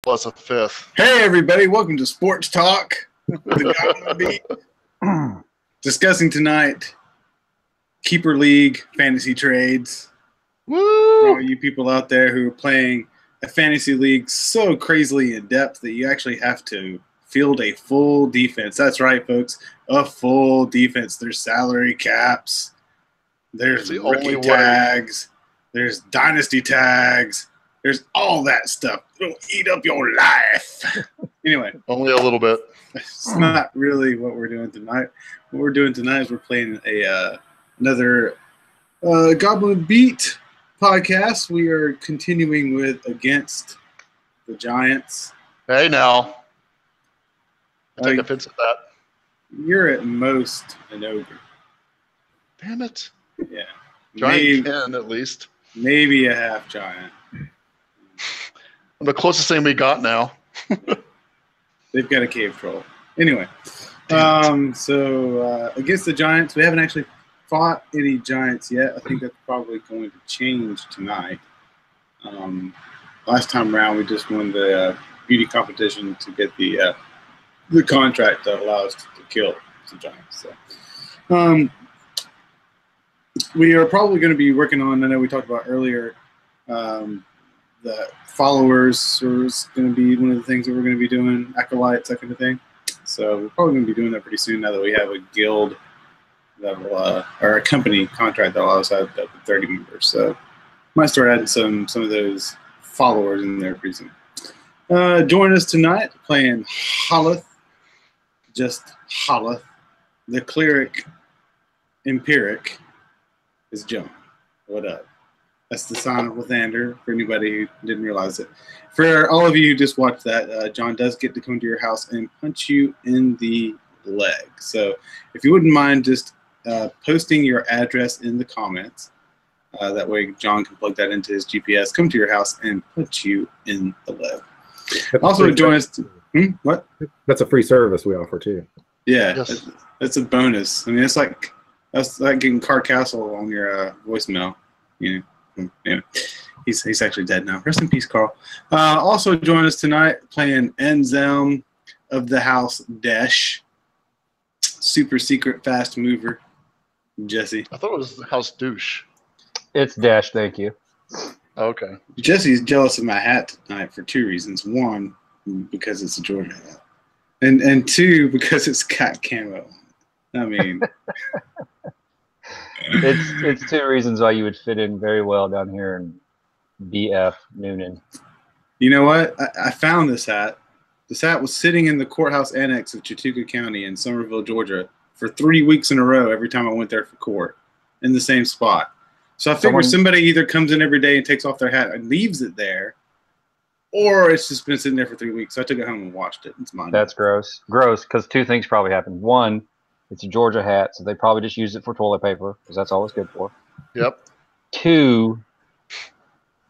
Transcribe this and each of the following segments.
plus a fifth. Hey, everybody. Welcome to Sports Talk with the Goblin Beat. Discussing tonight Keeper League fantasy trades. Woo! For all you people out there who are playing a fantasy league so crazily in depth that you actually have to field a full defense. That's right, folks. A full defense. There's salary caps. There's rookie tags. There's dynasty tags. There's all that stuff. It'll eat up your life. Anyway. Only a little bit. It's not really what we're doing tonight. What we're doing tonight is we're playing another Goblin Beat podcast. We are continuing with Against the Giants. Hey, now. I take offense at that. You're at most an ogre. Damn it. Yeah. Giant 10 at least. Maybe a half giant. I'm the closest thing we got now. They've got a cave troll. Anyway, so against the Giants, we haven't actually fought any Giants yet. I think that's probably going to change tonight. Last time around, we just won the beauty competition to get the contract that allows us to kill the Giants. So, we are probably going to be working on, I know we talked about earlier, the followers is going to be one of the things that we're going to be doing, acolytes, that kind of thing. So we're probably going to be doing that pretty soon now that we have a guild that will, or a company contract that allows us to have up to 30 members. So might start adding some of those followers in there pretty soon. Join us tonight playing Holleth, just Holleth. The cleric Empiric is John. What up? That's the sign of Lathander, for anybody who didn't realize it. For all of you who just watched that, John does get to come to your house and punch you in the leg. So if you wouldn't mind just posting your address in the comments, that way John can plug that into his GPS, come to your house, and punch you in the leg. Also join us. What? That's a free service we offer, too. Yeah, yes. That's a bonus. I mean, that's like getting Cart Castle on your voicemail, you know. Anyway, he's actually dead now. Rest in peace, Carl. Also join us tonight playing Anselm of the House Dash. Super secret fast mover, Jesse. I thought it was House Douche. It's Dash, thank you. Okay. Jesse's jealous of my hat tonight for two reasons. One, because it's a Georgia hat. And two, because it's got camo. I mean... It's two reasons why you would fit in very well down here in BF Noonan. You know what? I found this hat. This hat was sitting in the courthouse annex of Chattooga County in Somerville, Georgia, for 3 weeks in a row every time I went there for court, in the same spot. So I figured somebody either comes in every day and takes off their hat and leaves it there, or it's just been sitting there for 3 weeks. So I took it home and washed it. It's mine. That's gross. Gross, because two things probably happened. One, it's a Georgia hat, so they probably just used it for toilet paper, because that's all it's good for. Yep. Two,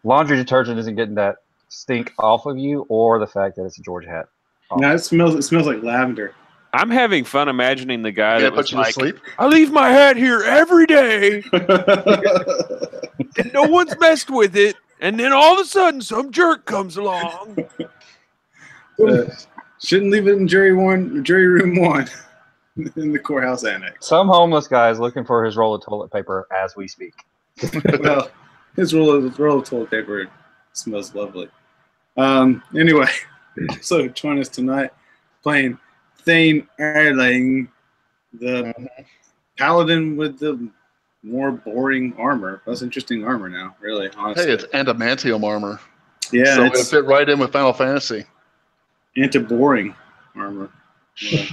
laundry detergent isn't getting that stink off of you, or the fact that it's a Georgia hat. No, it smells like lavender. I'm having fun imagining the guy that was like, sleep? I leave my hat here every day, and no one's messed with it, and then all of a sudden some jerk comes along. Shouldn't leave it in jury room 1. In the courthouse annex. Some homeless guy is looking for his roll of toilet paper as we speak. Well, his roll of toilet paper smells lovely. Anyway, so join us tonight playing Thane Erling, the paladin with the more boring armor. That's interesting armor now, really, honestly. Hey, it's adamantium armor. Yeah, so it's going to fit right in with Final Fantasy. Anti-boring armor. Yeah.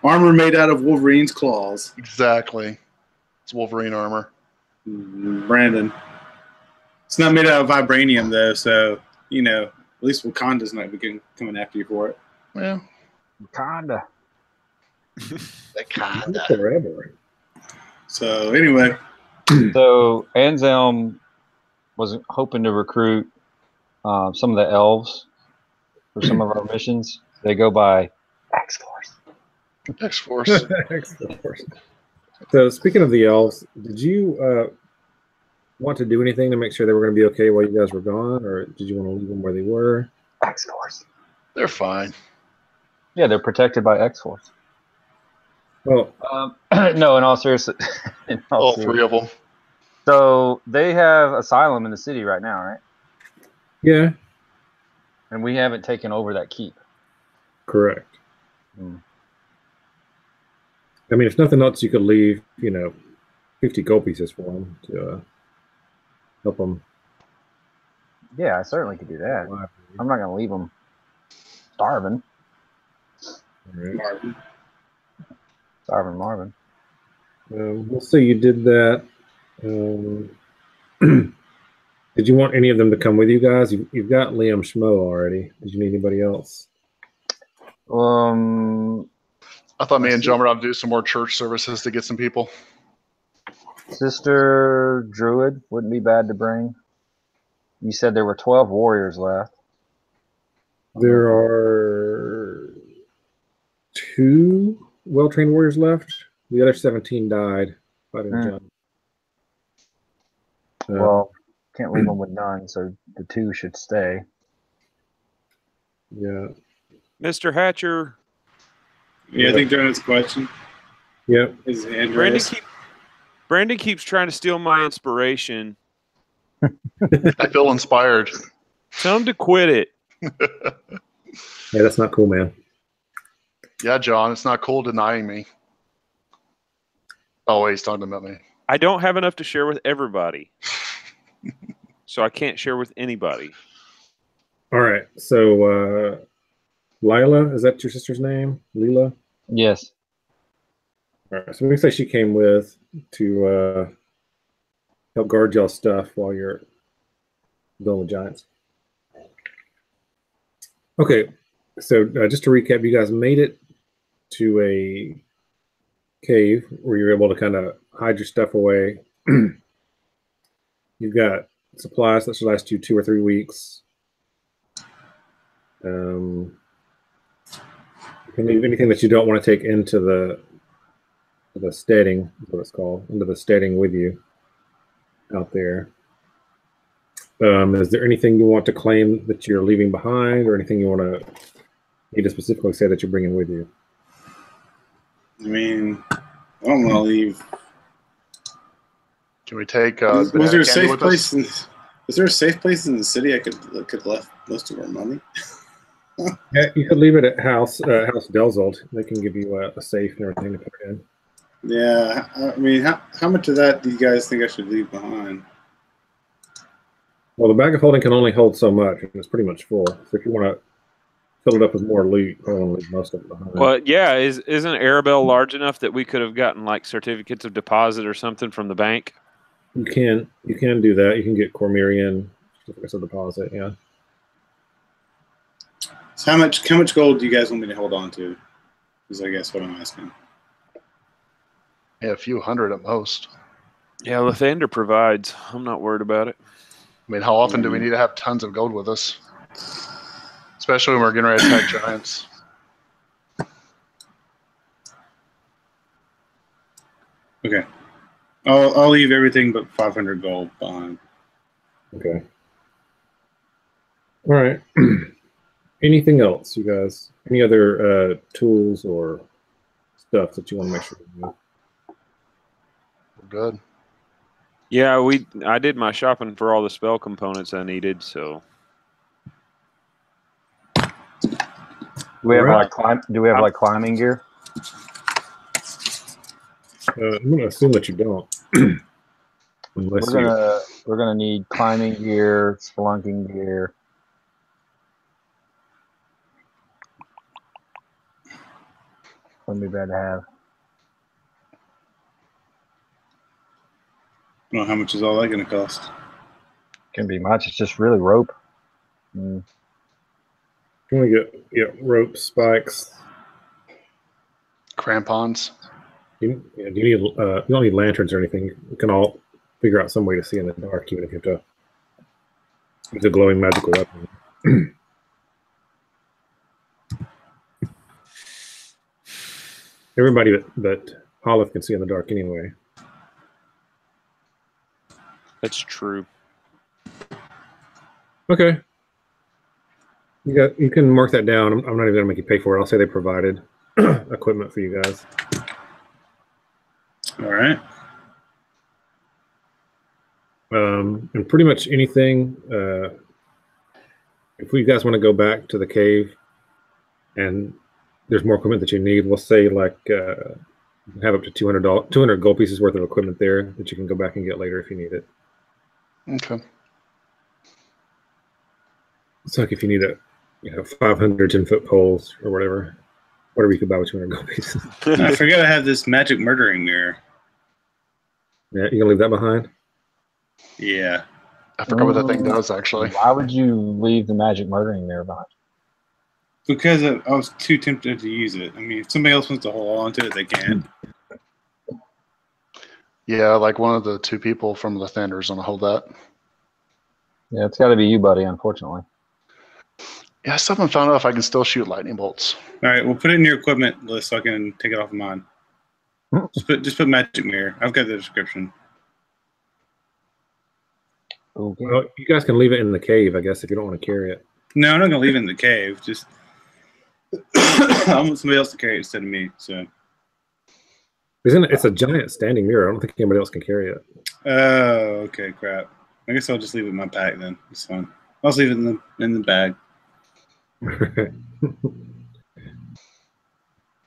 Armor made out of Wolverine's claws. Exactly. It's Wolverine armor. Brandon. It's not made out of vibranium, though, so, you know, at least Wakanda's not coming after you for it. Yeah. Wakanda. Wakanda. Forever. So, anyway. So, Anselm was hoping to recruit some of the elves for some of our missions. They go by X-Force. X-Force. X-Force. So speaking of the elves, did you want to do anything to make sure they were going to be okay while you guys were gone, or did you want to leave them where they were? X-Force. They're fine. Yeah, they're protected by X-Force. Well, No, in all seriousness. All three of them. So they have Asylum in the city right now, right? yeah, And we haven't taken over that keep. correct. Hmm. I mean, if nothing else, you could leave, 50 gold pieces for them to help them. Yeah, I certainly could do that. I'm not going to leave them starving. Marvin. Starving Marvin. We'll say you did that. Did you want any of them to come with you guys? You've got Liam Schmo already. Did you need anybody else? I thought me and John were going to do some more church services to get some people. Sister Druid wouldn't be bad to bring. You said there were 12 warriors left. There are 2 well-trained warriors left. The other 17 died fighting John. Well, can't leave them with none, so the 2 should stay. Yeah. Mr. Hatcher. Yeah, I think John has a question. Yep. His hand raised. Brandon keeps trying to steal my inspiration. I feel inspired. Tell him to quit it. Yeah, that's not cool, man. Yeah, John, it's not cool denying me. Oh, wait, he's talking about me. I don't have enough to share with everybody. So I can't share with anybody. All right. So, Lila, is that your sister's name? Lila? Yes. All right. So we say she came with to help guard y'all stuff while you're dealing with giants. Okay. So just to recap, you guys made it to a cave where you're able to kind of hide your stuff away. You've got supplies that should last you 2 or 3 weeks. You can leave anything that you don't want to take into the steading, is what it's called, into the steading with you out there. Is there anything you want to claim that you're leaving behind, or anything you need to specifically say that you're bringing with you? I mean, I don't want to leave. Can we take Was there banana a candy safe with place? us? Is there a safe place in the city I could have left most of our money? Yeah, you could leave it at House Delzold. They can give you a safe and everything to put it in. Yeah, I mean, how much of that do you guys think I should leave behind? Well, the bag of holding can only hold so much, and it's pretty much full. So if you want to fill it up with more loot, you want to leave most of it behind. Well, yeah, isn't Arabelle large enough that we could have gotten like certificates of deposit or something from the bank? You can do that. You can get Cormyrean certificates of deposit. Yeah. So how much gold do you guys want me to hold on to? Is I guess what I'm asking. Yeah, a few hundred at most. Yeah, Lathander provides. I'm not worried about it. I mean, how often do we need to have tons of gold with us? Especially when we're getting ready to attack giants. Okay, I'll leave everything but 500 gold behind. Okay. All right. Anything else, you guys? Any other tools or stuff that you want to make sure you do? We're good. Yeah, I did my shopping for all the spell components I needed, so Do we have Alright. like climbing gear? I'm going to assume that you don't. Unless We're gonna need climbing gear, spelunking gear. Wouldn't be bad to have. I don't know how much is all that going to cost. Can be much. It's just really rope. you want to get rope, spikes. Crampons. Do you need? You don't need lanterns or anything. You can all figure out some way to see in the dark, even if you have to use a glowing magical weapon. Everybody but Olive can see in the dark anyway. that's true. Okay. You can mark that down. I'm not even gonna make you pay for it. I'll say they provided equipment for you guys. All right. And pretty much anything. If you guys want to go back to the cave, and there's more equipment that you need, we'll say like have up to $200 gold pieces worth of equipment there that you can go back and get later if you need it. Okay. It's like if you need 500 10-foot poles or whatever you could buy with 200 gold pieces. I forgot I have this magic murdering mirror. Yeah, you gonna leave that behind? Yeah. I forgot what that thing does, actually. Why would you leave the magic murdering mirror behind? Because I was too tempted to use it. I mean, if somebody else wants to hold on to it, they can. Yeah, like one of the two people from the Thunder is going to hold that. Yeah, it's got to be you, buddy, unfortunately. Yeah, I still haven't found out if I can still shoot lightning bolts. All right, we'll put it in your equipment list so I can take it off of mine. Just put magic mirror. I've got the description. Okay. Well, you guys can leave it in the cave, I guess, if you don't want to carry it. No, I'm not gonna leave it in the cave. Just I want somebody else to carry it instead of me. So. It's a giant standing mirror. I don't think anybody else can carry it. Oh, okay, crap. I guess I'll just leave it in my pack then. It's fine. I'll just leave it in the bag.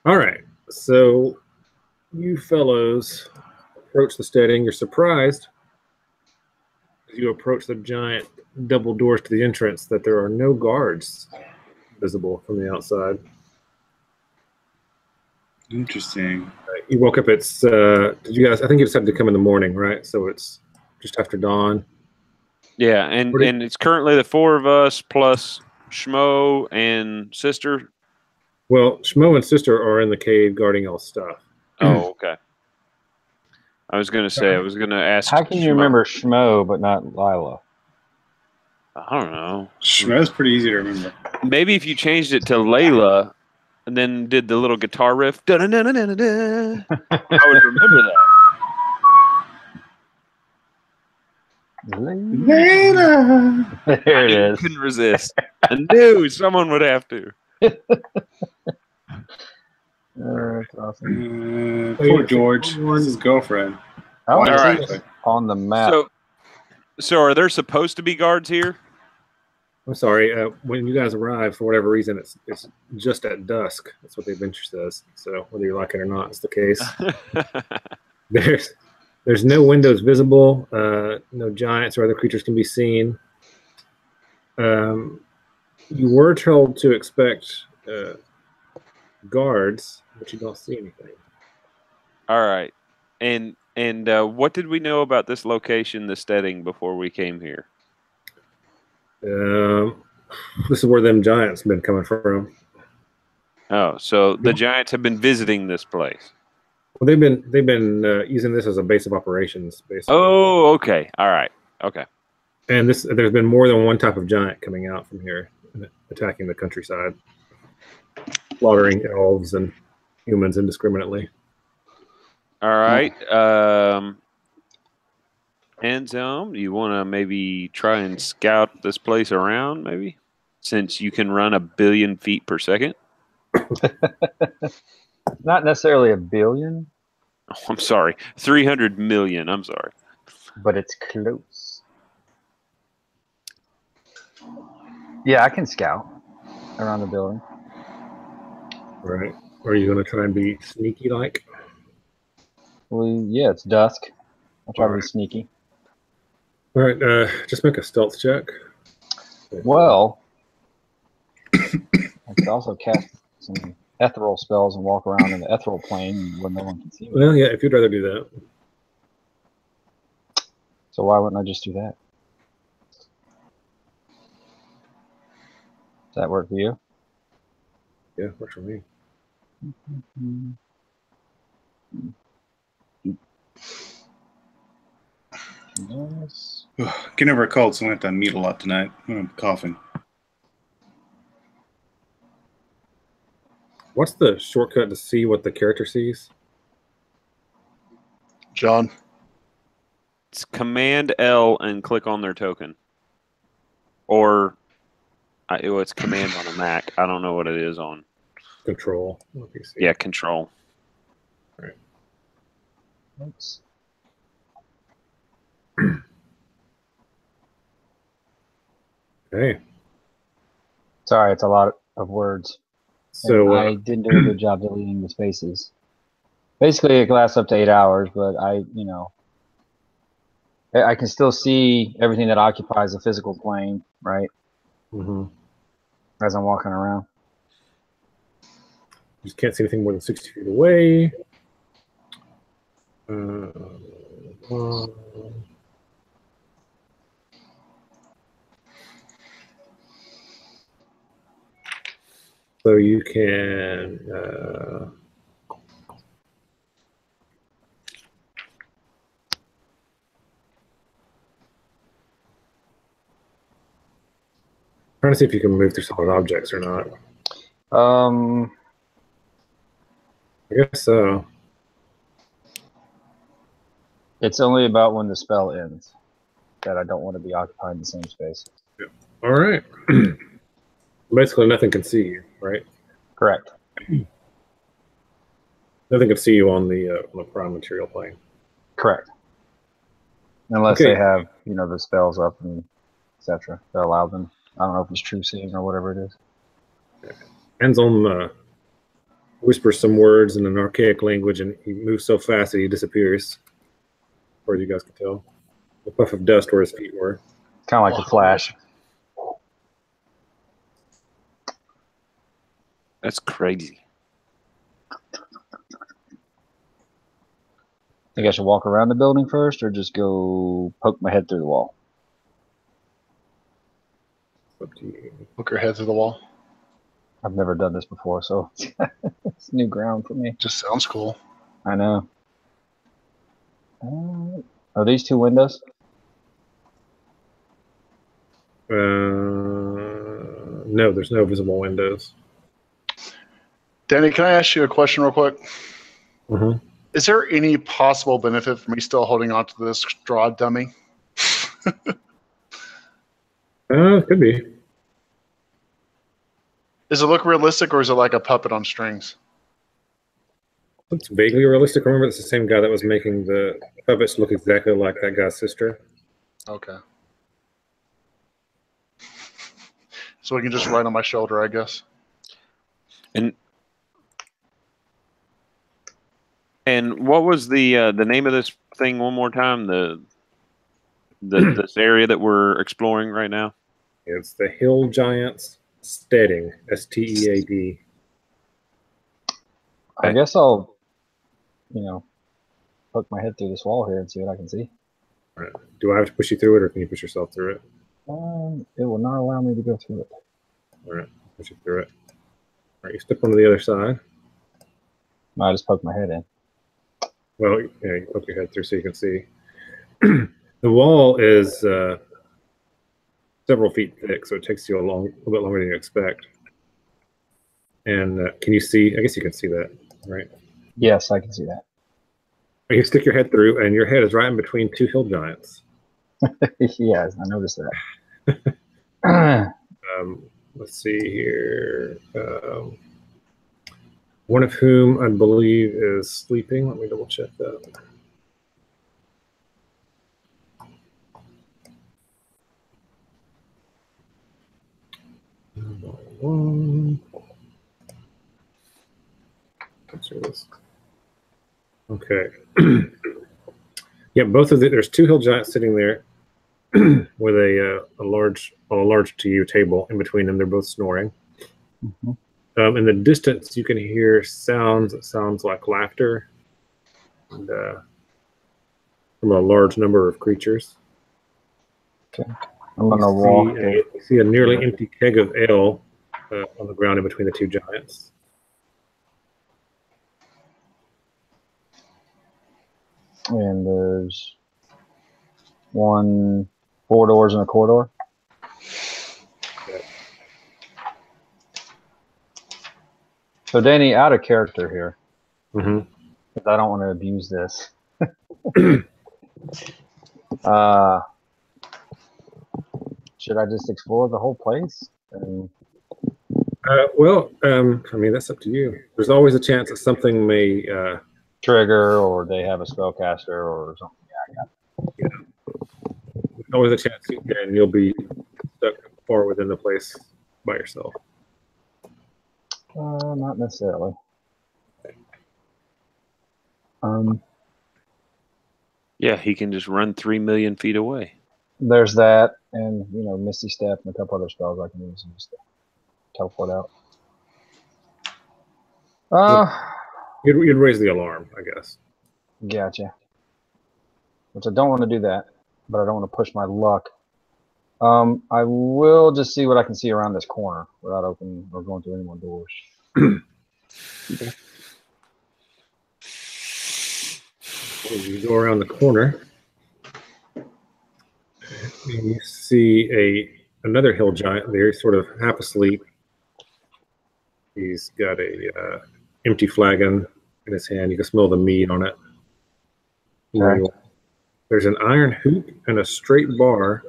All right. So you fellows approach the steading. You're surprised as you approach the giant double doors to the entrance that there are no guards visible from the outside. Interesting. You woke up. It's did you guys? I think you decided to come in the morning, right? So it's just after dawn. Yeah, and it's currently the four of us plus Schmo and Sister. Well, Schmo and Sister are in the cave guarding all stuff. Oh, okay. I was going to ask. How can you remember Schmo but not Lila? I don't know. That's pretty easy to remember. Maybe if you changed it to Layla and then did the little guitar riff, da-da-da-da-da-da, I would remember that. Later. There it is. Couldn't resist. I knew someone would have to. That's awesome. Poor George. This is his girlfriend. Oh, All right. it's on the map. So are there supposed to be guards here? I'm sorry. When you guys arrive, for whatever reason, it's just at dusk. That's what the adventure says. So whether you like it or not, it's the case. There's no windows visible. No giants or other creatures can be seen. You were told to expect guards, but you don't see anything. All right. And what did we know about this location, the steading, before we came here? This is where them giants have been coming from. Oh, so the giants have been visiting this place. Well, they've been using this as a base of operations, basically. Oh, okay. All right. Okay. And there's been more than one type of giant coming out from here, attacking the countryside, slaughtering elves and humans indiscriminately. All right. Anselm, you want to maybe try and scout this place around, maybe? Since you can run 1 billion feet per second? Not necessarily 1 billion, Oh, I'm sorry. 300 million. I'm sorry. but it's close. Yeah, I can scout around the building. Right. Are you going to try and be sneaky like? Well, yeah, it's dusk. I'll try to be sneaky. All right. Just make a stealth check. Well, I could also cast some ethereal spells and walk around in the ethereal plane where no one can see me. Well, yeah, if you'd rather do that. So why wouldn't I just do that? Does that work for you? Yeah, works for me. Yes. Getting over a cold, so I'm going to have to mute a lot tonight. I'm coughing. What's the shortcut to see what the character sees? John. It's Command L and click on their token. Or It's command on a Mac. I don't know what it is on. Control. Let me see. Yeah, control. Oops. Okay. Sorry, it's a lot of words. So And I didn't do a good job deleting the spaces. Basically, it lasts up to 8 hours, but I can still see everything that occupies the physical plane, right? mhm. As I'm walking around. You just can't see anything more than 60 feet away. So you can trying to see if you can move through solid objects or not. I guess so. It's only about when the spell ends that I don't want to be occupying the same space. All right. Basically, nothing can see you, right? Correct. Nothing can see you on the prime material plane. Correct. Unless Okay. they have, the spells up and etc. that allow them. I don't know if it's true seeing or whatever it is. Anselm whispers some words in an archaic language, and he moves so fast that he disappears. As far as you guys can tell. A puff of dust where his feet were. Kind of like the Flash. That's crazy. Think I should walk around the building first, or just go poke my head through the wall? Up to you. Look your head through the wall. I've never done this before, so it's new ground for me. Just sounds cool. I know. Are these two windows? No, there's no visible windows. Danny, can I ask you a question real quick? Mm-hmm. Is there any possible benefit for me still holding on to this straw dummy? Could be. Does it look realistic, or is it like a puppet on strings? Looks vaguely realistic. Remember, it's the same guy that was making the puppets look exactly like that guy's sister. Okay. So we can just ride on my shoulder, I guess. And what was the name of this thing one more time? This area that we're exploring right now? It's the Hill Giants Steading, STEAD. I guess I'll, poke my head through this wall here and see what I can see. All right. Do I have to push you through it, or can you push yourself through it? It will not allow me to go through it. All right, push you through it. All right, you step onto the other side. I just poke my head in. Well, yeah, you poke your head through so you can see. The wall is several feet thick, so it takes you a little bit longer than you expect. And can you see? I guess you can see that, right? Yes, I can see that. You stick your head through, and your head is right in between two hill giants. Yes, I noticed that. Let's see here. One of whom I believe is sleeping. Let me double check that. One. Okay. Yeah, both of there's two hill giants sitting there with a large to you table in between them. They're both snoring. Mm-hmm. In the distance, you can hear sounds that sounds like laughter, and from a large number of creatures. Okay, I'm gonna walk. You see a nearly empty keg of ale on the ground in between the two giants. And there's 4 doors in a corridor. Okay. So Danny, out of character here, Mm-hmm. because I don't want to abuse this. Should I just explore the whole place? And I mean, that's up to you. There's always a chance that something may. trigger, or they have a spellcaster or something. There's always a chance, and you'll be stuck far within the place by yourself. Not necessarily. Yeah, he can just run 3 million feet away. There's that, and Misty Step and a couple other spells I can use just to teleport out. You'd raise the alarm, I guess. Gotcha. Which I don't want to do that, but I don't want to push my luck. I will just see what I can see around this corner without opening or going through any more doors. You go around the corner, and you see another hill giant there, sort of half asleep. He's got a empty flagon in his hand. You can smell the mead on it. Okay. There's an iron hoop and a straight bar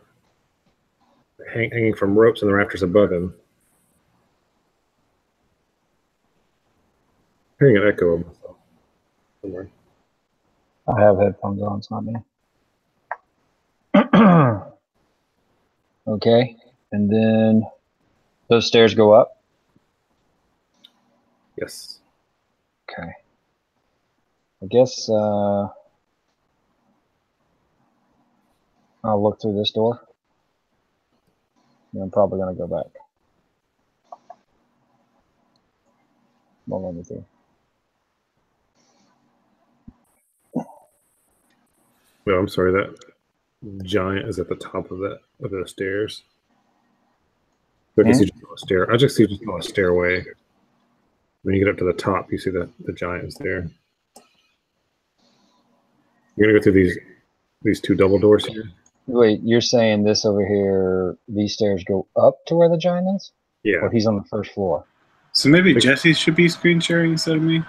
hanging from ropes in the rafters above him. Hearing an echo of myself somewhere. I have headphones on, it's not me. Okay, and then those stairs go up. Yes. Okay. I guess I'll look through this door. And I'm probably going to go back. Won't let me through. Well, I'm sorry, that giant is at the top of the stairs. So I guess you just go a stair. I just see just a stairway. When you get up to the top, you see the giant is there. You're gonna go through these two double doors here. Wait, you're saying this over here, these stairs go up to where the giant is? Yeah. Or he's on the first floor? So maybe Jesse should be screen sharing instead of me?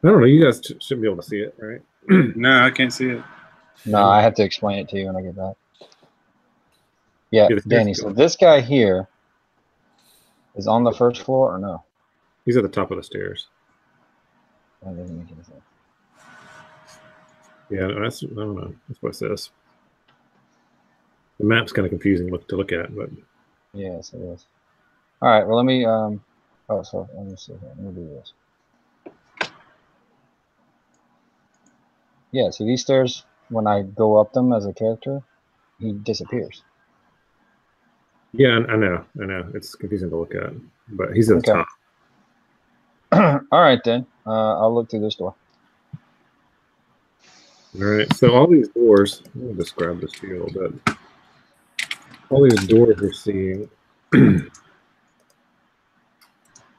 I don't know. You guys should be able to see it, right? No, I can't see it. No, I have to explain it to you when I get back. Yeah, Yeah, the stairs Danny, go so up. this guy here is on the first floor or no? He's at the top of the stairs. That doesn't make any sense. Yeah, I don't know. That's what it says. The map's kind of confusing to look at, but Yes, it is. All right, well, let me, so let me see here. Let me do this. Yeah, see these stairs, when I go up them as a character, he disappears. yeah, I know. It's confusing to look at, but he's at the Okay. top. All right, then. I'll look through this door. All right. So all these doors, let me describe this to you a little bit. All these doors you're seeing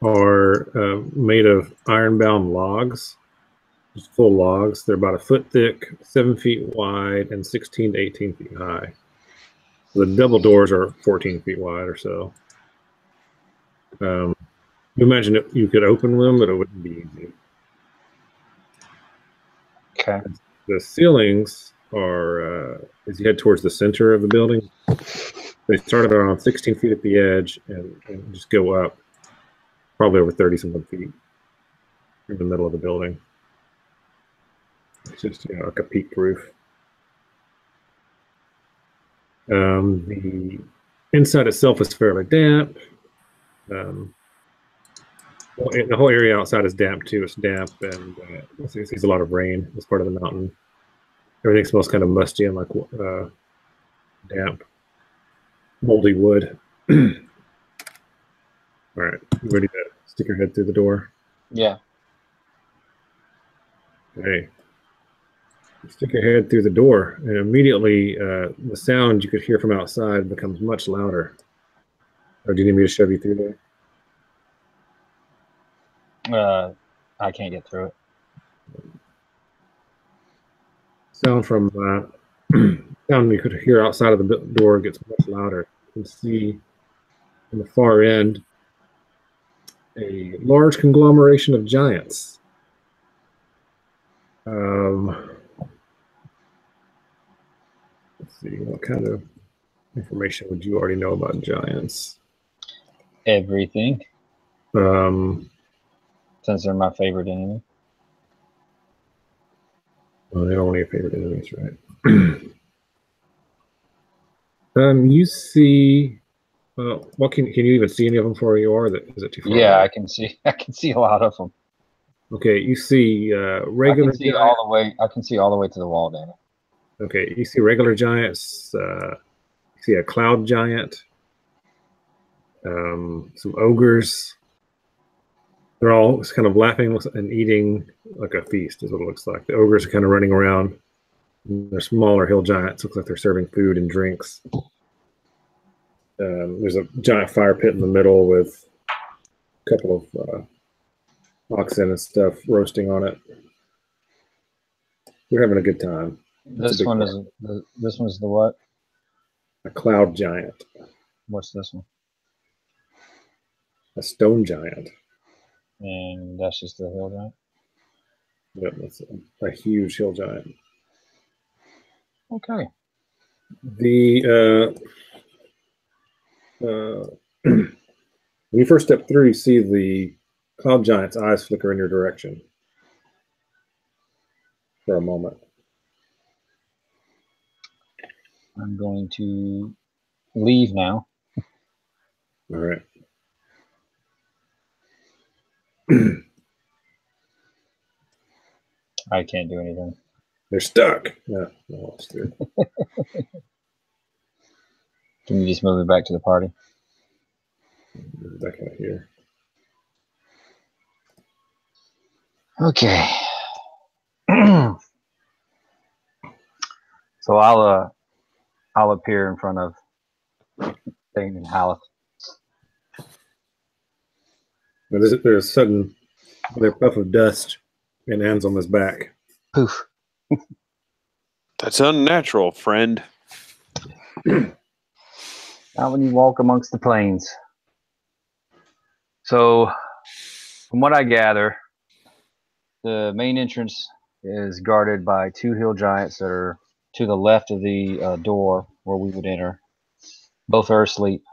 are made of iron-bound logs, just full logs. They're about a foot thick, 7 feet wide, and 16 to 18 feet high. The double doors are 14 feet wide or so. You imagine if you could open them, but it wouldn't be easy. Okay. The ceilings are, as you head towards the center of the building, they start around 16 feet at the edge and just go up probably over 30-something feet in the middle of the building. It's just like a peaked roof. The inside itself is fairly damp. The whole area outside is damp too. It's damp and there's a lot of rain. It's part of the mountain. Everything smells kind of musty and like damp, moldy wood. All right, you ready to stick your head through the door? Yeah. Hey, you stick your head through the door, and immediately the sound you could hear from outside becomes much louder. Or do you need me to shove you through there? I can't get through it. Sound from sound you could hear outside of the door gets much louder. You can see on the far end a large conglomeration of giants. Let's see what kind of information would you already know about giants? Everything, Well, since they're my favorite enemy. they're only your favorite enemies, right? You see. What can you even see any of them for where you are? Is it too far? Yeah, away? I can see. I can see a lot of them. Okay, you see I regular can see giants. all the way. I can see all the way to the wall, Danny. Okay, you see regular giants. You see a cloud giant. Some ogres. They're all kind of laughing and eating like a feast, is what it looks like. The ogres are kind of running around. They're smaller hill giants. Looks like they're serving food and drinks. There's a giant fire pit in the middle with a couple of oxen and stuff roasting on it. We're having a good time. This one is this one's the what? A cloud giant. What's this one? A stone giant. And that's just the hill giant. Yep, that's a huge hill giant. Okay. The when you first step through, you see the cloud giant's eyes flicker in your direction for a moment. I'm going to leave now. All right. I can't do anything. They're stuck. Yeah, no, it's good. Can you just move me back to the party? Back out here. Okay. So I'll appear in front of Thane and Haleth. There's a sudden puff of dust and Anselm's back. Poof. That's unnatural, friend. Not when you walk amongst the plains. So, from what I gather, the main entrance is guarded by two hill giants that are to the left of the door where we would enter. Both are asleep.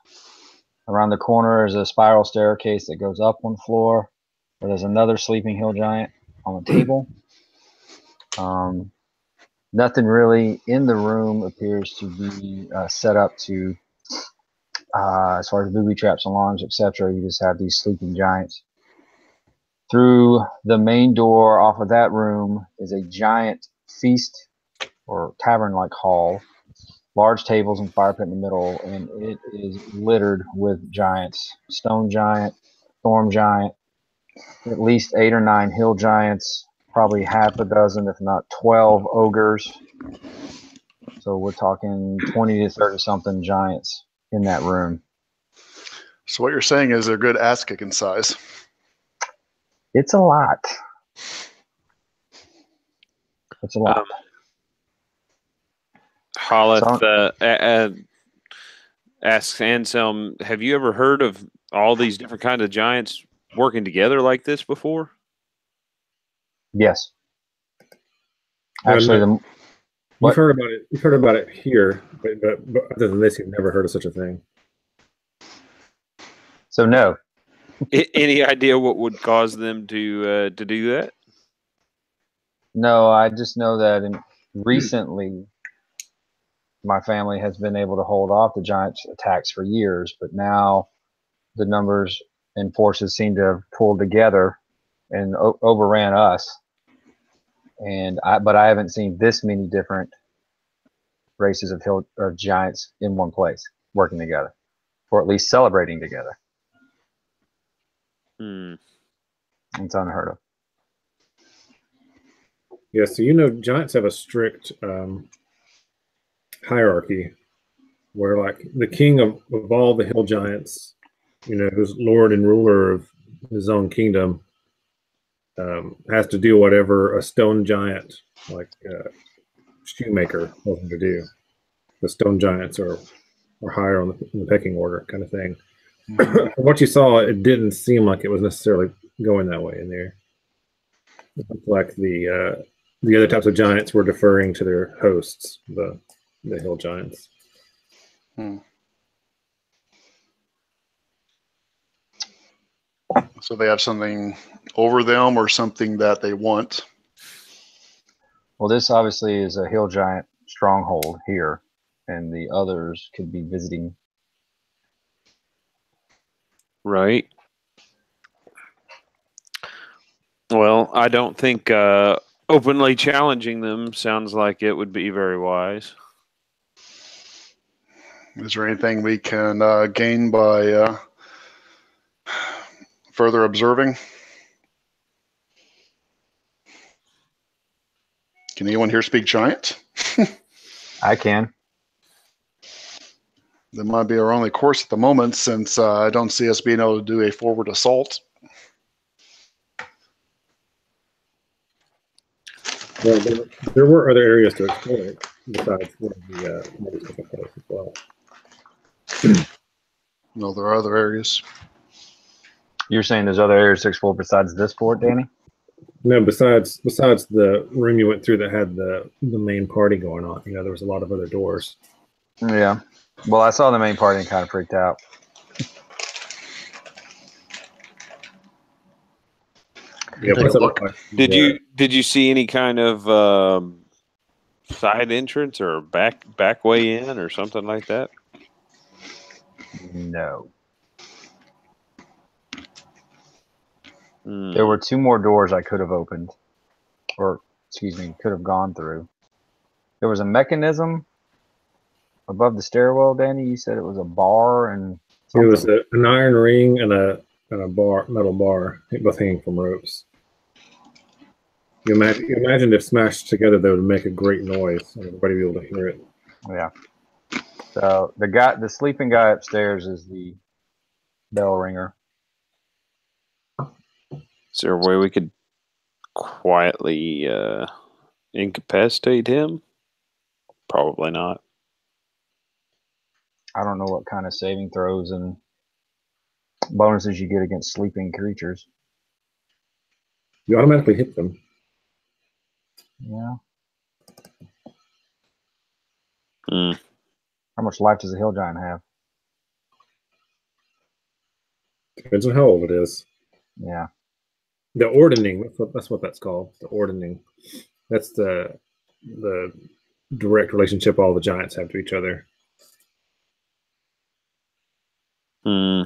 Around the corner is a spiral staircase that goes up one floor, where there's another sleeping hill giant on the table. Nothing really in the room appears to be set up to, as far as booby traps, alarms, etc. You just have these sleeping giants. Through the main door off of that room is a giant feast or tavern-like hall, large tables and fire pit in the middle, and it is littered with giants. Stone giant, storm giant, at least 8 or 9 hill giants, probably half a dozen, if not 12 ogres. So we're talking 20 to 30 something giants in that room. So what you're saying is they're good ass kicking size. It's a lot. It's a lot. Haleth asks Anselm, have you ever heard of all these different kinds of giants working together like this before? Yes. Actually, You've heard about it. You've heard about it here, but other than this, you've never heard of such a thing. So no. Any idea what would cause them to do that? No, I just know that recently my family has been able to hold off the giant attacks for years, but now the numbers and forces seem to have pulled together and overran us. But I haven't seen this many different races of giants in one place working together, or at least celebrating together. It's unheard of. Yeah, so giants have a strict hierarchy where, like, the king of all the hill giants, who's lord and ruler of his own kingdom, has to do whatever a stone giant, like Shoemaker, tells him to do. The stone giants are higher on the pecking order, kind of thing. From what you saw, it didn't seem like it was necessarily going that way in there. It looked like the other types of giants were deferring to their hosts, the hill giants. So they have something over them or something that they want. Well, this obviously is a hill giant stronghold here, and the others could be visiting. Right. Well, I don't think openly challenging them sounds like it would be very wise. Is there anything we can gain by further observing? Can anyone here speak giant? I can. That might be our only course at the moment, since I don't see us being able to do a forward assault. Well, there were other areas to explore besides one of the motorcycle place as well. No, there are other areas. You're saying there's other areas to explore besides this fort, Danny? No, besides the room you went through that had the main party going on, you know, there was a lot of other doors. Yeah. Well, I saw the main party and kind of freaked out. Yeah, Take a look. Did you see any kind of side entrance or back way in or something like that? No. Hmm. There were 2 more doors I could have opened, or excuse me, could have gone through. There was a mechanism above the stairwell, Danny. You said it was a bar and It was something. an iron ring and a metal bar, both hanging from ropes. You imagine if smashed together, they would make a great noise, and everybody would be able to hear it. Yeah. So the sleeping guy upstairs is the bell ringer. Is there a way we could quietly incapacitate him? Probably not. I don't know what kind of saving throws and bonuses you get against sleeping creatures. You automatically hit them. Yeah. Hmm. How much life does a hill giant have? Depends on how old it is. Yeah. The ordening, that's what that's called. The ordening. That's the direct relationship all the giants have to each other. Hmm.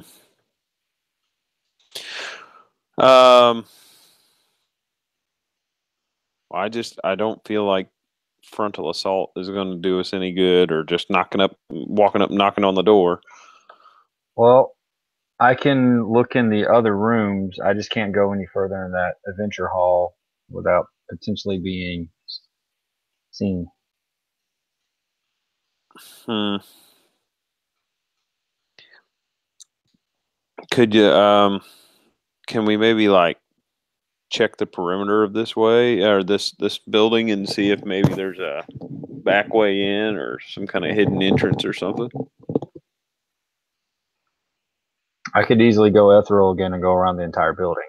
I don't feel like frontal assault is going to do us any good, or just walking up, knocking on the door. Well, I can look in the other rooms. I just can't go any further in that adventure hall without potentially being seen. Hmm. Could you can we maybe like check the perimeter of this way or this building and see if maybe there's a back way in or some kind of hidden entrance or something? I could easily go ethereal again and go around the entire building.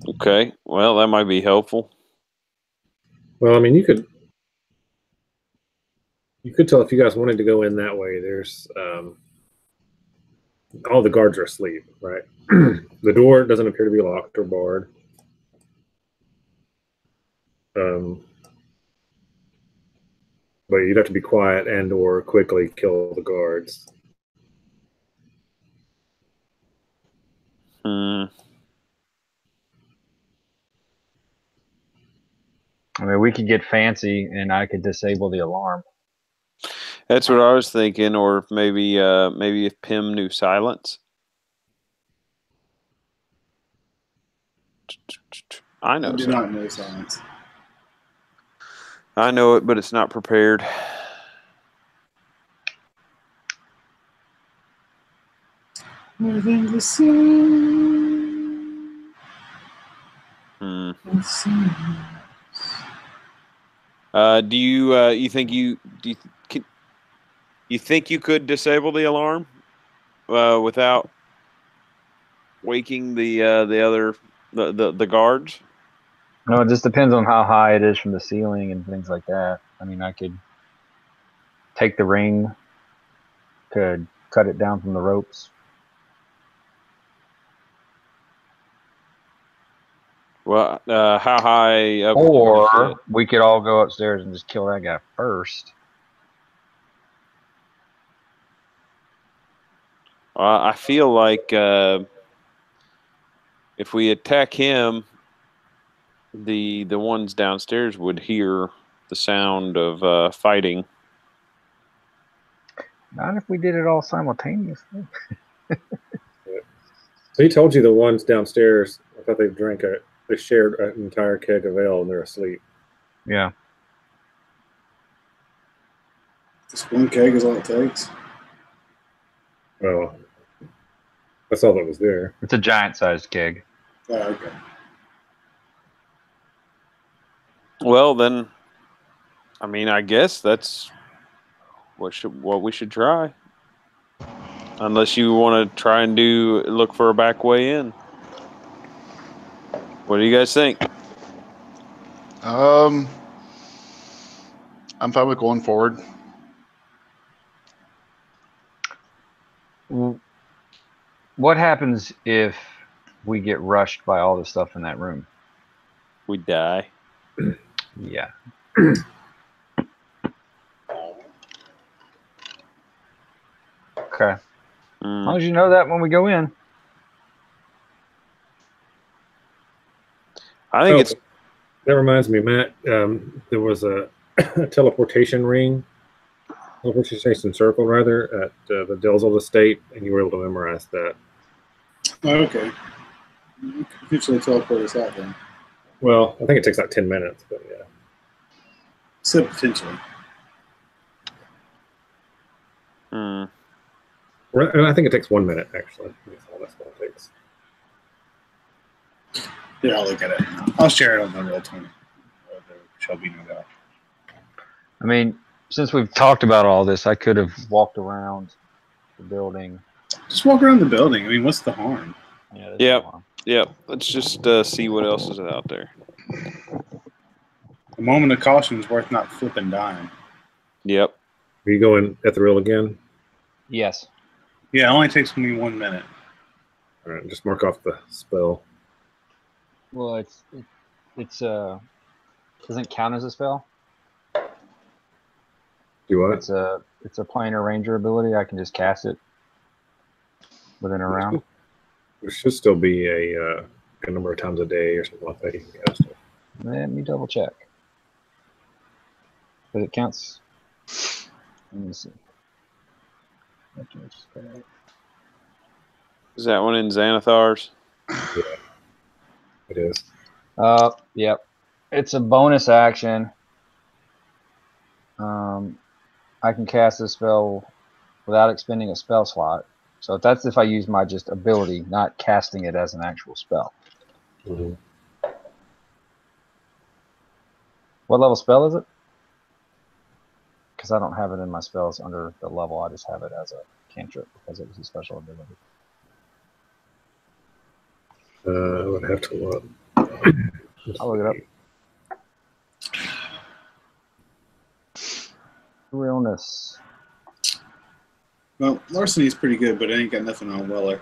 Okay, well that might be helpful. Well, I mean, you could tell if you guys wanted to go in that way. There's all the guards are asleep, right? The door doesn't appear to be locked or barred. But you'd have to be quiet and or quickly kill the guards. Hmm. I mean, we could get fancy and I could disable the alarm. That's what I was thinking, or maybe if Pym knew silence. I know. I do not know silence. I know it, but it's not prepared. Within the sun. Hmm. Do you think you think you could disable the alarm without waking the other guards? No, it just depends on how high it is from the ceiling and things like that. I mean, I could take the ring, could cut it down from the ropes. Well, how high up? Or we could all go upstairs and just kill that guy first. I feel like if we attack him, the ones downstairs would hear the sound of fighting. Not if we did it all simultaneously. So he told you the ones downstairs, I thought they shared an entire keg of ale and they're asleep. Yeah. Just one keg is all it takes. Well, that's all that was there. It's a giant-sized keg. Oh, okay. Well, then, I mean, I guess that's what we should try. Unless you want to try and look for a back way in. What do you guys think? I'm fine with going forward. What happens if we get rushed by all the stuff in that room? We die. Yeah. Okay. As long as you know that when we go in. I think it's. That reminds me, Matt. There was a teleportation circle, rather, at the Delzell Estate, and you were able to memorize that. Oh, okay. You could potentially teleport us out then. Well, I think it takes like 10 minutes, but yeah. So potentially. And I think it takes 1 minute, actually. That's all that's what it takes. Yeah, I'll look at it. I'll share it on the Roll20. There shall be no doubt. I mean, since we've talked about all this, I could have walked around the building. Just walk around the building. I mean, what's the harm? Yeah. Yep. Yep. Let's just see what else is out there. A moment of caution is worth not flipping dying. Yep. Are you going ethereal again? Yes. Yeah, it only takes me 1 minute. All right, just mark off the spell. Well, it's doesn't count as a spell. Do what? It's a planar ranger ability. I can just cast it within a round. There should still be a number of times a day or something like that you can cast it. Let me double check. But it counts. Let me see. Is that one in Xanathar's? Yeah, it is. Yep. It's a bonus action. I can cast this spell without expending a spell slot. So that's if I use my just ability, not casting it as an actual spell. Mm-hmm. What level spell is it? Because I don't have it in my spells under the level. I just have it as a cantrip because it was a special ability. I would have to look. I'll look it up. Realness. Well, larceny's pretty good, but I ain't got nothing on Weller.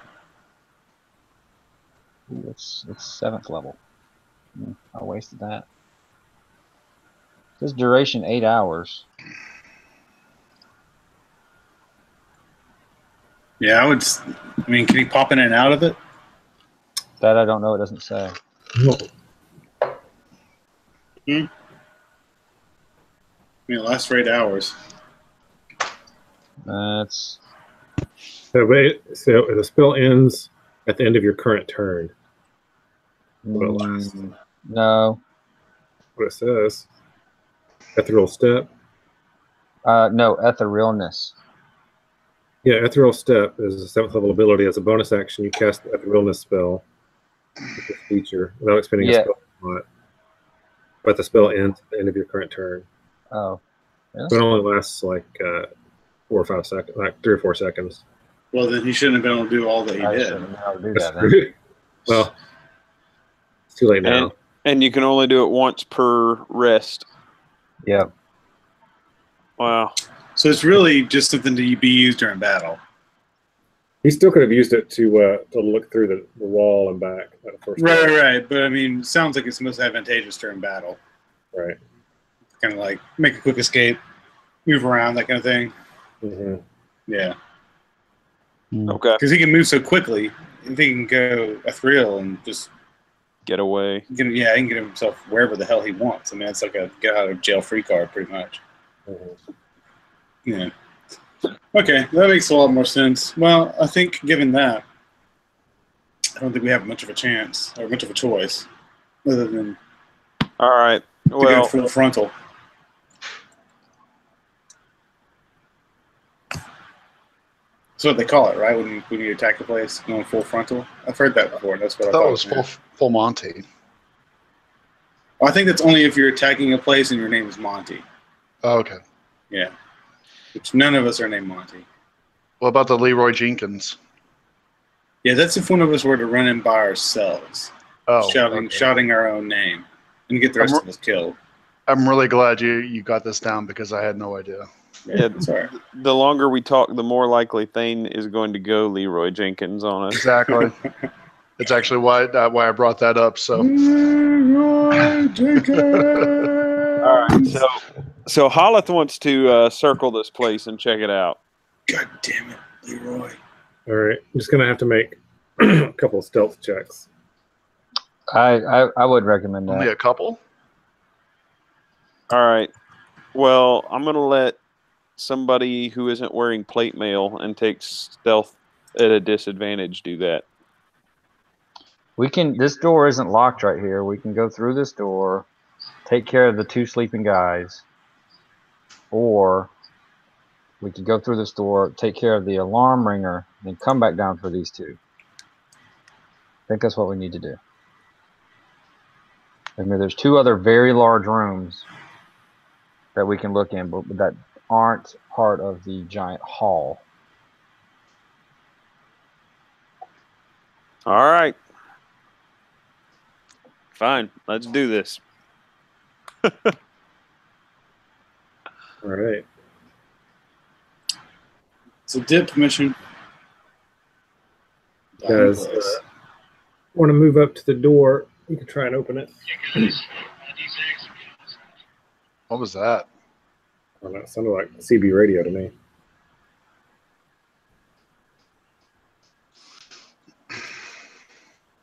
Ooh, it's 7th level. I wasted that. This duration 8 hours. Yeah, I mean, can he pop in and out of it? That I don't know. It doesn't say. I mean, it lasts for 8 hours. That's So the spell ends at the end of your current turn. What it lasts. no. What it says. Ethereal Step. No, etherealness. Yeah, Ethereal Step is a 7th level ability. As a bonus action, you cast the Etherealness spell with this feature without expending a spell slot. But the spell ends at the end of your current turn. Oh. Yes? So it only lasts like 4 or 5 seconds, like 3 or 4 seconds. Well, then he shouldn't have been able to do all that he I did. shouldn't know how to do That's that then. true. Well, it's too late now. And you can only do it once per rest. Yep. Wow. So it's really just something to be used during battle. He still could have used it to look through the wall and back at the first. Right. But I mean, it sounds like it's most advantageous during battle. Right. Kind of like make a quick escape, move around, that kind of thing. Mm-hmm. Yeah. Okay. Because he can move so quickly, if he can go a thrill and just Get away. he can get himself wherever the hell he wants. I mean, it's like a get out of jail free card, pretty much. Mm-hmm. Yeah. Okay, that makes a lot more sense. Well, I think given that, I don't think we have much of a chance or much of a choice, other than All right. to go Well, full frontal. That's what they call it, right? When you attack a place, going full frontal. I've heard that before. That's what I That thought was meant. full Monty. I think that's only if you're attacking a place and your name is Monty. Oh, okay. Yeah. Which none of us are named Monty. What about the Leroy Jenkins? Yeah, that's if one of us were to run in by ourselves, Oh, shouting okay. our own name, and get the rest of us killed. I'm really glad you got this down because I had no idea. Yeah, that's all right. the longer we talk, the more likely Thane is going to go Leroy Jenkins on us. Exactly. It's actually why I brought that up. So, Leroy Jenkins! All right. So Holleth wants to circle this place and check it out. God damn it, Leroy. All right. I'm just gonna have to make a couple of stealth checks. I would recommend only that. a couple. All right. Well, I'm going to let somebody who isn't wearing plate mail and takes stealth at a disadvantage do that. We can. This door isn't locked right here. We can go through this door, take care of the two sleeping guys, or we could go through this door, take care of the alarm ringer, and then come back down for these two. I think that's what we need to do. I mean, there's two other very large rooms that we can look in, but that aren't part of the giant hall. All right. Fine. Let's do this. All right. So dip mission. Guys, want to move up to the door? You can try and open it. What was that? I don't know, it sounded like CB radio to me.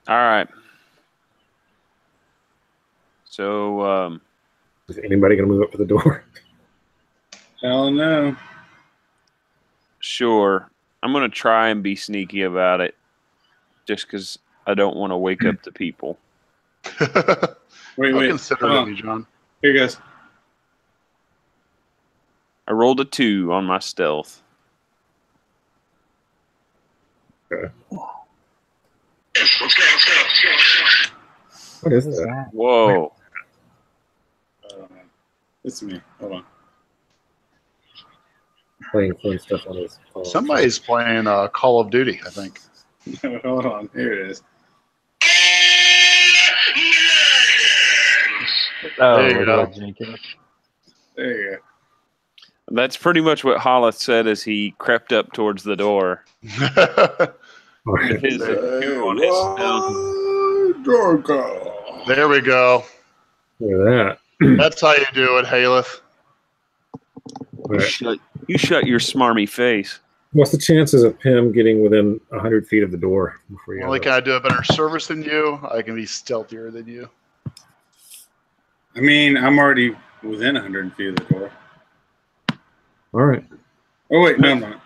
All right. So, Is anybody going to move up to the door? Hell no. sure. I'm going to try and be sneaky about it just because I don't want to wake up the people. Wait. I'll consider Hold it, on. John. Here you guys. I rolled a 2 on my stealth. Okay. What is that? Whoa. It's me. Hold on. Playing fun stuff on his phone. Somebody's playing Call of Duty, I think. Hold on. Here it is. Oh, There you go. Jenkins. There you That's pretty much what Holleth said as he crept up towards the door. All right. His, on his stealth. go. There we go. Look at that. That's how you do it, Haleth. All right. You shut your smarmy face. What's the chances of him getting within 100 feet of the door before you? Only can I do a better service than you. I can be stealthier than you. I mean, I'm already within 100 feet of the door. All right. Oh, wait. No, I'm not.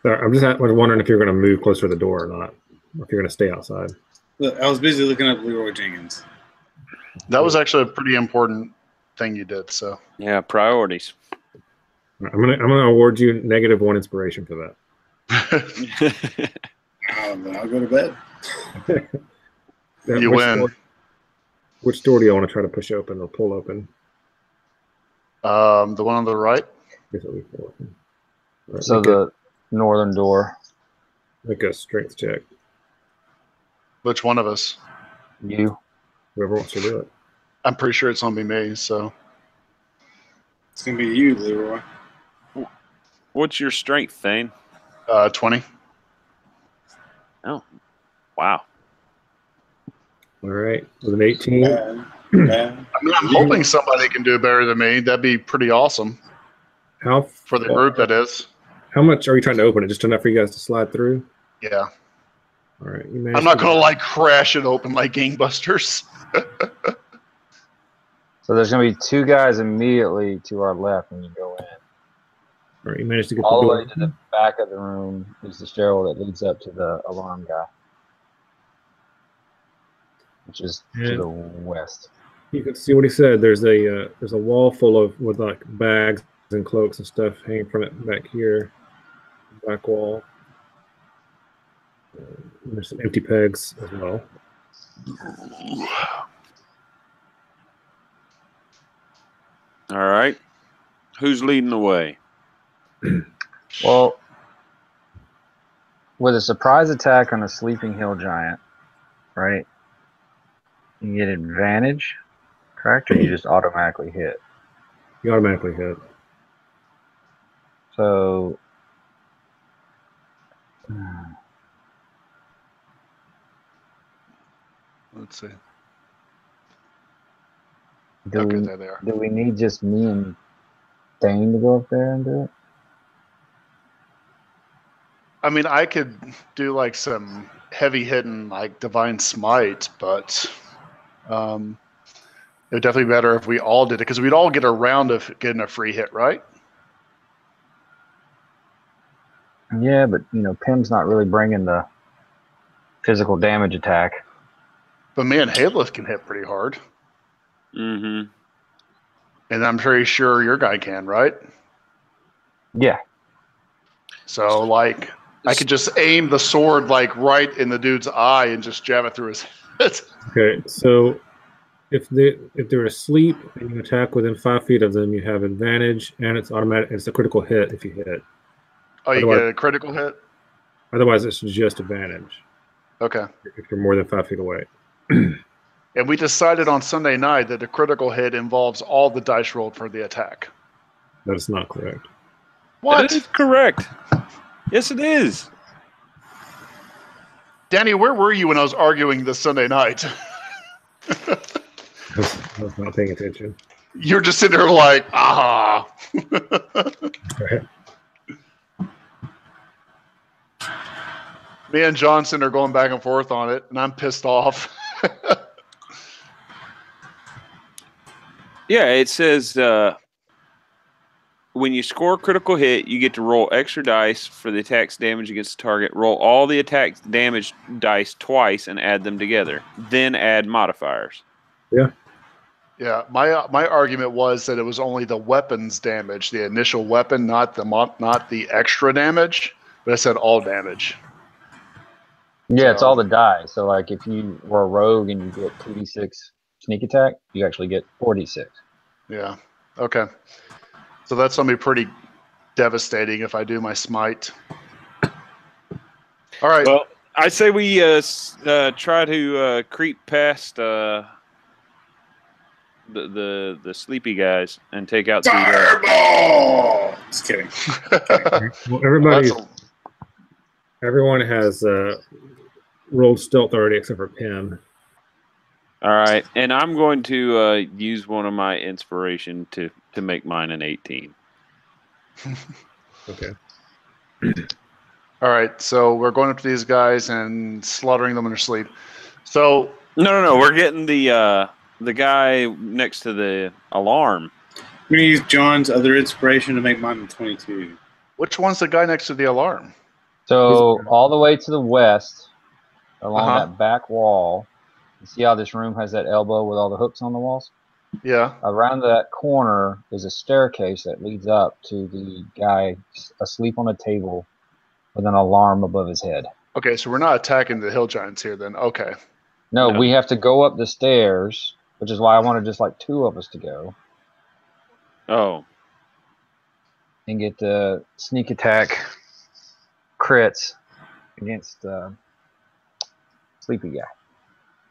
Sorry, I'm just wondering if you're going to move closer to the door or not, or if you're going to stay outside. Look, I was busy looking up Leroy Jenkins. That was actually a pretty important thing you did. So Yeah, priorities. I'm gonna award you -1 inspiration for that. I'll go to bed. You win. Which door do you want to try to push open or pull open? The one on the right. Guess it'll be pull open. All right, So the northern door. make a strength check. Which one of us? You. Whoever wants to do it. I'm pretty sure it's gonna be me. So It's gonna be you, Leroy. What's your strength, Thane? 20. Oh, wow. All right, with an 18. Yeah. I mean, I'm hoping somebody can do better than me. That'd be pretty awesome How for the group, that is. How much are you trying to open it? Just enough for you guys to slide through? Yeah. All right. I'm not going to like crash it open like gangbusters. So there's going to be two guys immediately to our left when you go in. All right, you managed to get All the the door. way to the back of the room is the stairwell that leads up to the alarm guy, which is to the west. You can see what he said. There's a wall full of with like bags and cloaks and stuff hanging from it back here. Back wall. There's some empty pegs as well. All right. Who's leading the way? Well, with a surprise attack on a sleeping hill giant, right? You get advantage, correct? Or you just automatically hit? You automatically hit. So, Let's see. do, Okay, we, there they are. do we need just me and Dane to go up there and do it? I mean, I could do like some heavy hitting like divine smite, but it would definitely be better if we all did it because we'd all get a round of getting a free hit, right? Yeah, but Pim's not really bringing the physical damage attack. But man, Haleth can hit pretty hard. Mm-hmm. And I'm pretty sure your guy can, right? Yeah. So like I could just aim the sword like right in the dude's eye and just jab it through his head. Okay, so if they're asleep and you attack within 5 feet of them, you have advantage, and it's automatic. It's a critical hit if you hit. Oh, you Otherwise- get a critical hit? Otherwise, it's just advantage Okay. if you're more than 5 feet away. And we decided on Sunday night that the critical hit involves all the dice rolled for the attack. That is not correct. What? That is correct. Yes, it is. Danny, where were you when I was arguing this Sunday night? I was not paying attention. You're just sitting there like, ah. Right. Me and Johnson are going back and forth on it, and I'm pissed off. Yeah, it says when you score a critical hit, you get to roll extra dice for the attack's damage against the target. Roll all the attack damage dice twice and add them together. Then add modifiers. Yeah. Yeah, my argument was that it was only the weapons damage, the initial weapon, not the extra damage. But I said all damage. Yeah, it's So- all the die. So, like, if you were a rogue and you get 2d6 sneak attack, you actually get 4d6. Yeah. Okay. So that's gonna be pretty devastating if I do my smite. All right. Well, I say we try to creep past the sleepy guys and take out the. Fireball! Just kidding. Well, everybody, That's everyone has rolled stealth already except for Pim. All right, and I'm going to use one of my inspiration to make mine an 18. Okay. all right. So we're going up to these guys and slaughtering them in their sleep. So No. We're getting the guy next to the alarm. I'm going to use John's other inspiration to make mine a 22. which one's the guy next to the alarm? So, all the way to the west, along Uh-huh. that back wall, you see how this room has that elbow with all the hooks on the walls? Yeah. Around that corner is a staircase that leads up to the guy asleep on a table with an alarm above his head. Okay. So we're not attacking the hill giants here then. Okay. No, No. we have to go up the stairs, which is why I wanted just like two of us to go Oh, and get the sneak attack crits against Sleepy Guy.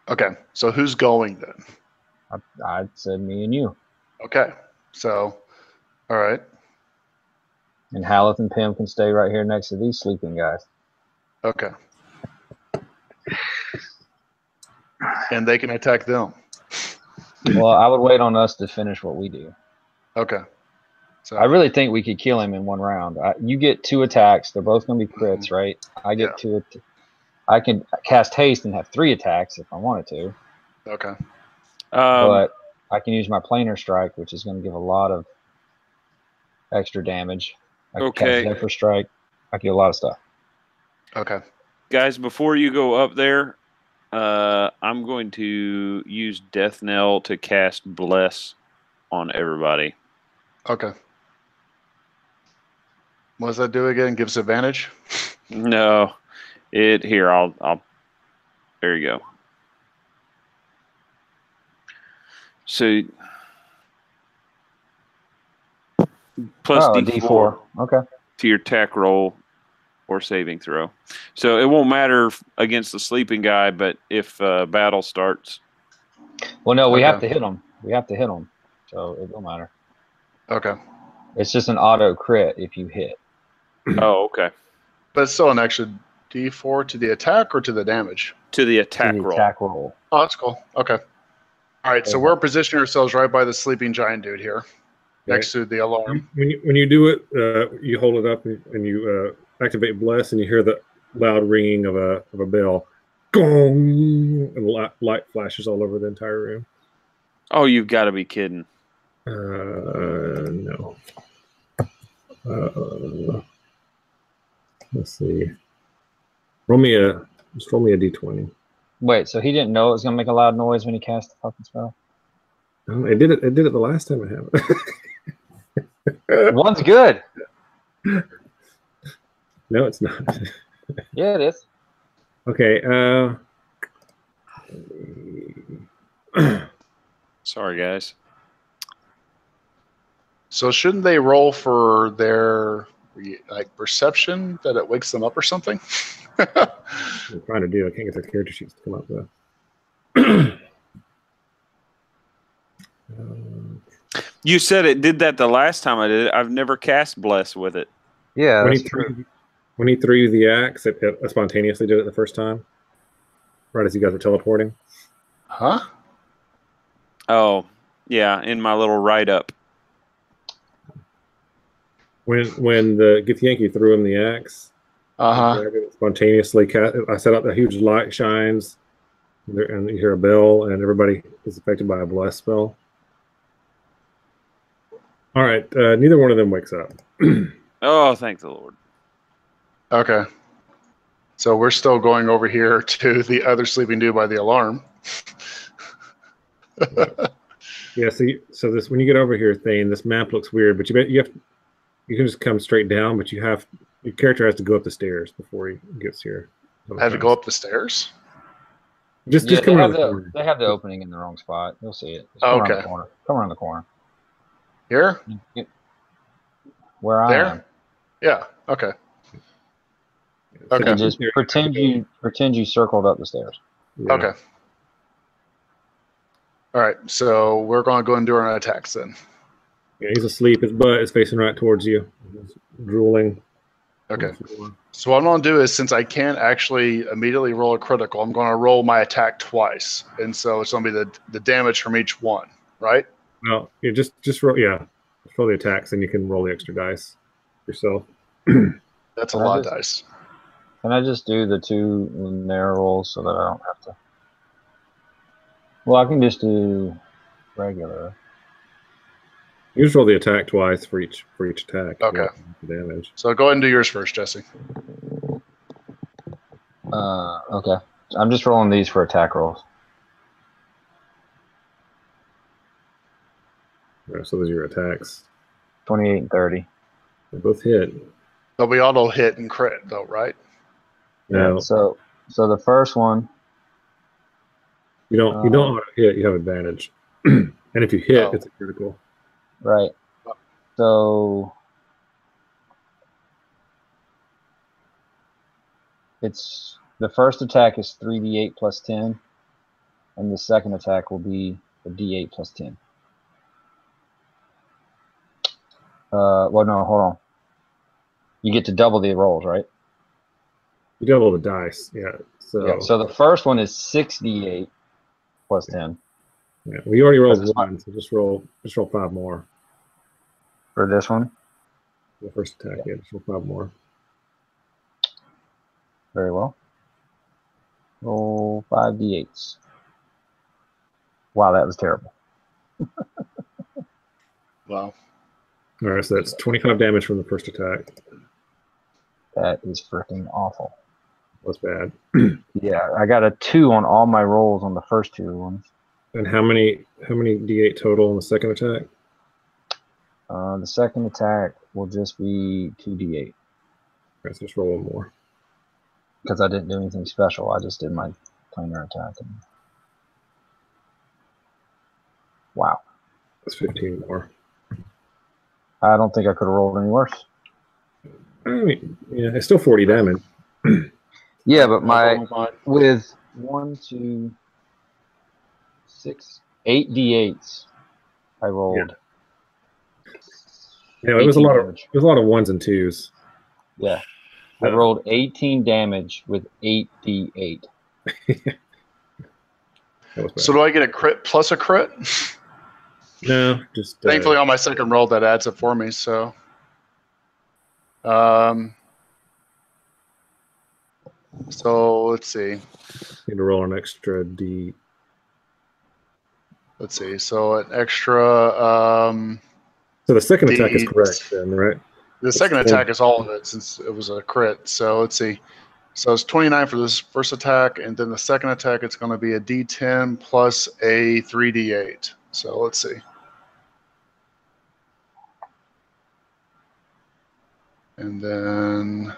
Okay. So who's going then? I said me and you. Okay. So All right. And Haleth and Pim can stay right here next to these sleeping guys. Okay. And they can attack them. Well, I would wait on us to finish what we do. Okay. So I really think we could kill him in one round. You get 2 attacks. They're both going to be crits, right? I get 2. I can cast haste and have 3 attacks if I wanted to. Okay. But I can use my planar strike, which is going to give a lot of extra damage. I can cast Zephyr Strike. I can do a lot of stuff. Okay. Guys, before you go up there, I'm going to use Death Knell to cast Bless on everybody. Okay. What does that do again? Gives advantage? No. Here, I'll there you go. So plus D4 okay. to your attack roll or saving throw. So it won't matter against the sleeping guy, but if battle starts. Well, no, we have to hit him. We have to hit him. So it don't matter. Okay. It's just an auto crit if you hit. Oh, okay. But it's still an extra D4 to the attack or to the damage? To the attack roll. Attack roll. Oh, that's cool. Okay. All right, so we're positioning ourselves right by the sleeping giant dude here, next to the alarm. When you do it, you hold it up and you activate Bless, and you hear the loud ringing of a bell. Gong! And light flashes all over the entire room. Oh, you've got to be kidding. No. Let's see. Roll me a D20. Wait, so he didn't know it was gonna make a loud noise when he cast the fucking spell? It did it the last time I have it. One's good. No, it's not. Yeah, it is. Okay. Sorry, guys. So shouldn't they roll for their perception that it wakes them up or something? I'm trying to do. I can't get their character sheets to come up though. You said it did that the last time I did it. I've never cast Bless with it. Yeah, when he threw you the axe, it spontaneously did it the first time, right as you guys were teleporting. Huh? Oh, yeah, in my little write-up. When the Githyanki threw him the axe, spontaneously I set up a huge light shines, and you hear a bell, and everybody is affected by a bless spell. All right, neither one of them wakes up. Oh, thank the Lord. Okay. So we're still going over here to the other sleeping dude by the alarm. Yeah. So this when you get over here, Thane, this map looks weird, but you can just come straight down, but your character has to go up the stairs before he gets here. I have to go up the stairs? Just come around the corner. They have the opening in the wrong spot. You'll see it. Oh, Come okay. around the corner. Come around the corner. Here? Where I am. Yeah. Okay. So Okay. just pretend you circled up the stairs. Yeah. Okay. All right. So we're going to go and do our attacks then. Yeah, he's asleep. His butt is facing right towards you. He's drooling. Okay. So what I'm going to do is, since I can't actually immediately roll a critical, I'm going to roll my attack twice. And so it's going to be the damage from each one, right? Well, yeah, just roll. Yeah, just roll the attacks, and you can roll the extra dice yourself. That's a lot of dice. Can I just do the 2 narrow rolls so that I don't have to? Well, I can just do regular. You just roll the attack twice for each attack. Okay. Damage. So go ahead and do yours first, Jesse. Okay. I'm just rolling these for attack rolls. Right, so those are your attacks. 28 and 30. They both hit. They'll be auto hit and crit, though, right? No, So the first one. you don't auto hit. You have advantage, and if you hit, it's a critical. Right. So it's the first attack is 3d8 plus 10, and the second attack will be a d8 plus 10. Well, no, hold on. You get to double the rolls, right? You double the dice, yeah. So, Yeah. So the first one is 6d8 plus 10 yeah, well, you already rolled That's one, so just roll 5 more. for this one. The first attack, yeah, just roll 5 more. Very well. Roll 5d8s. Wow, that was terrible. Wow. All right, so that's 25 damage from the first attack. That is freaking awful. That's bad. Yeah, I got a 2 on all my rolls on the first 2 ones. And how many d8 total on the second attack? The second attack will just be 2d8 Let's just roll one more. because I didn't do anything special. I just did my planar attack. And... Wow. That's 15 more. I don't think I could have rolled any worse. I mean, yeah, it's still 40 damage. Yeah, but Fine. with 1, 2, 6, 8 d8s, I rolled. Yeah, it was a lot of damage. ones and twos. Yeah, I rolled 18 damage with 8 d8. That was bad. So do I get a crit plus a crit? No, just Thankfully, on my second roll, that adds it for me. So, so let's see. need to roll an extra d. Let's see. So an extra. So the second attack is D8. correct then, right? The second That's attack is all of it since it was a crit. So let's see. So it's 29 for this first attack, and then the second attack it's going to be a D10 plus a 3d8. So let's see. And then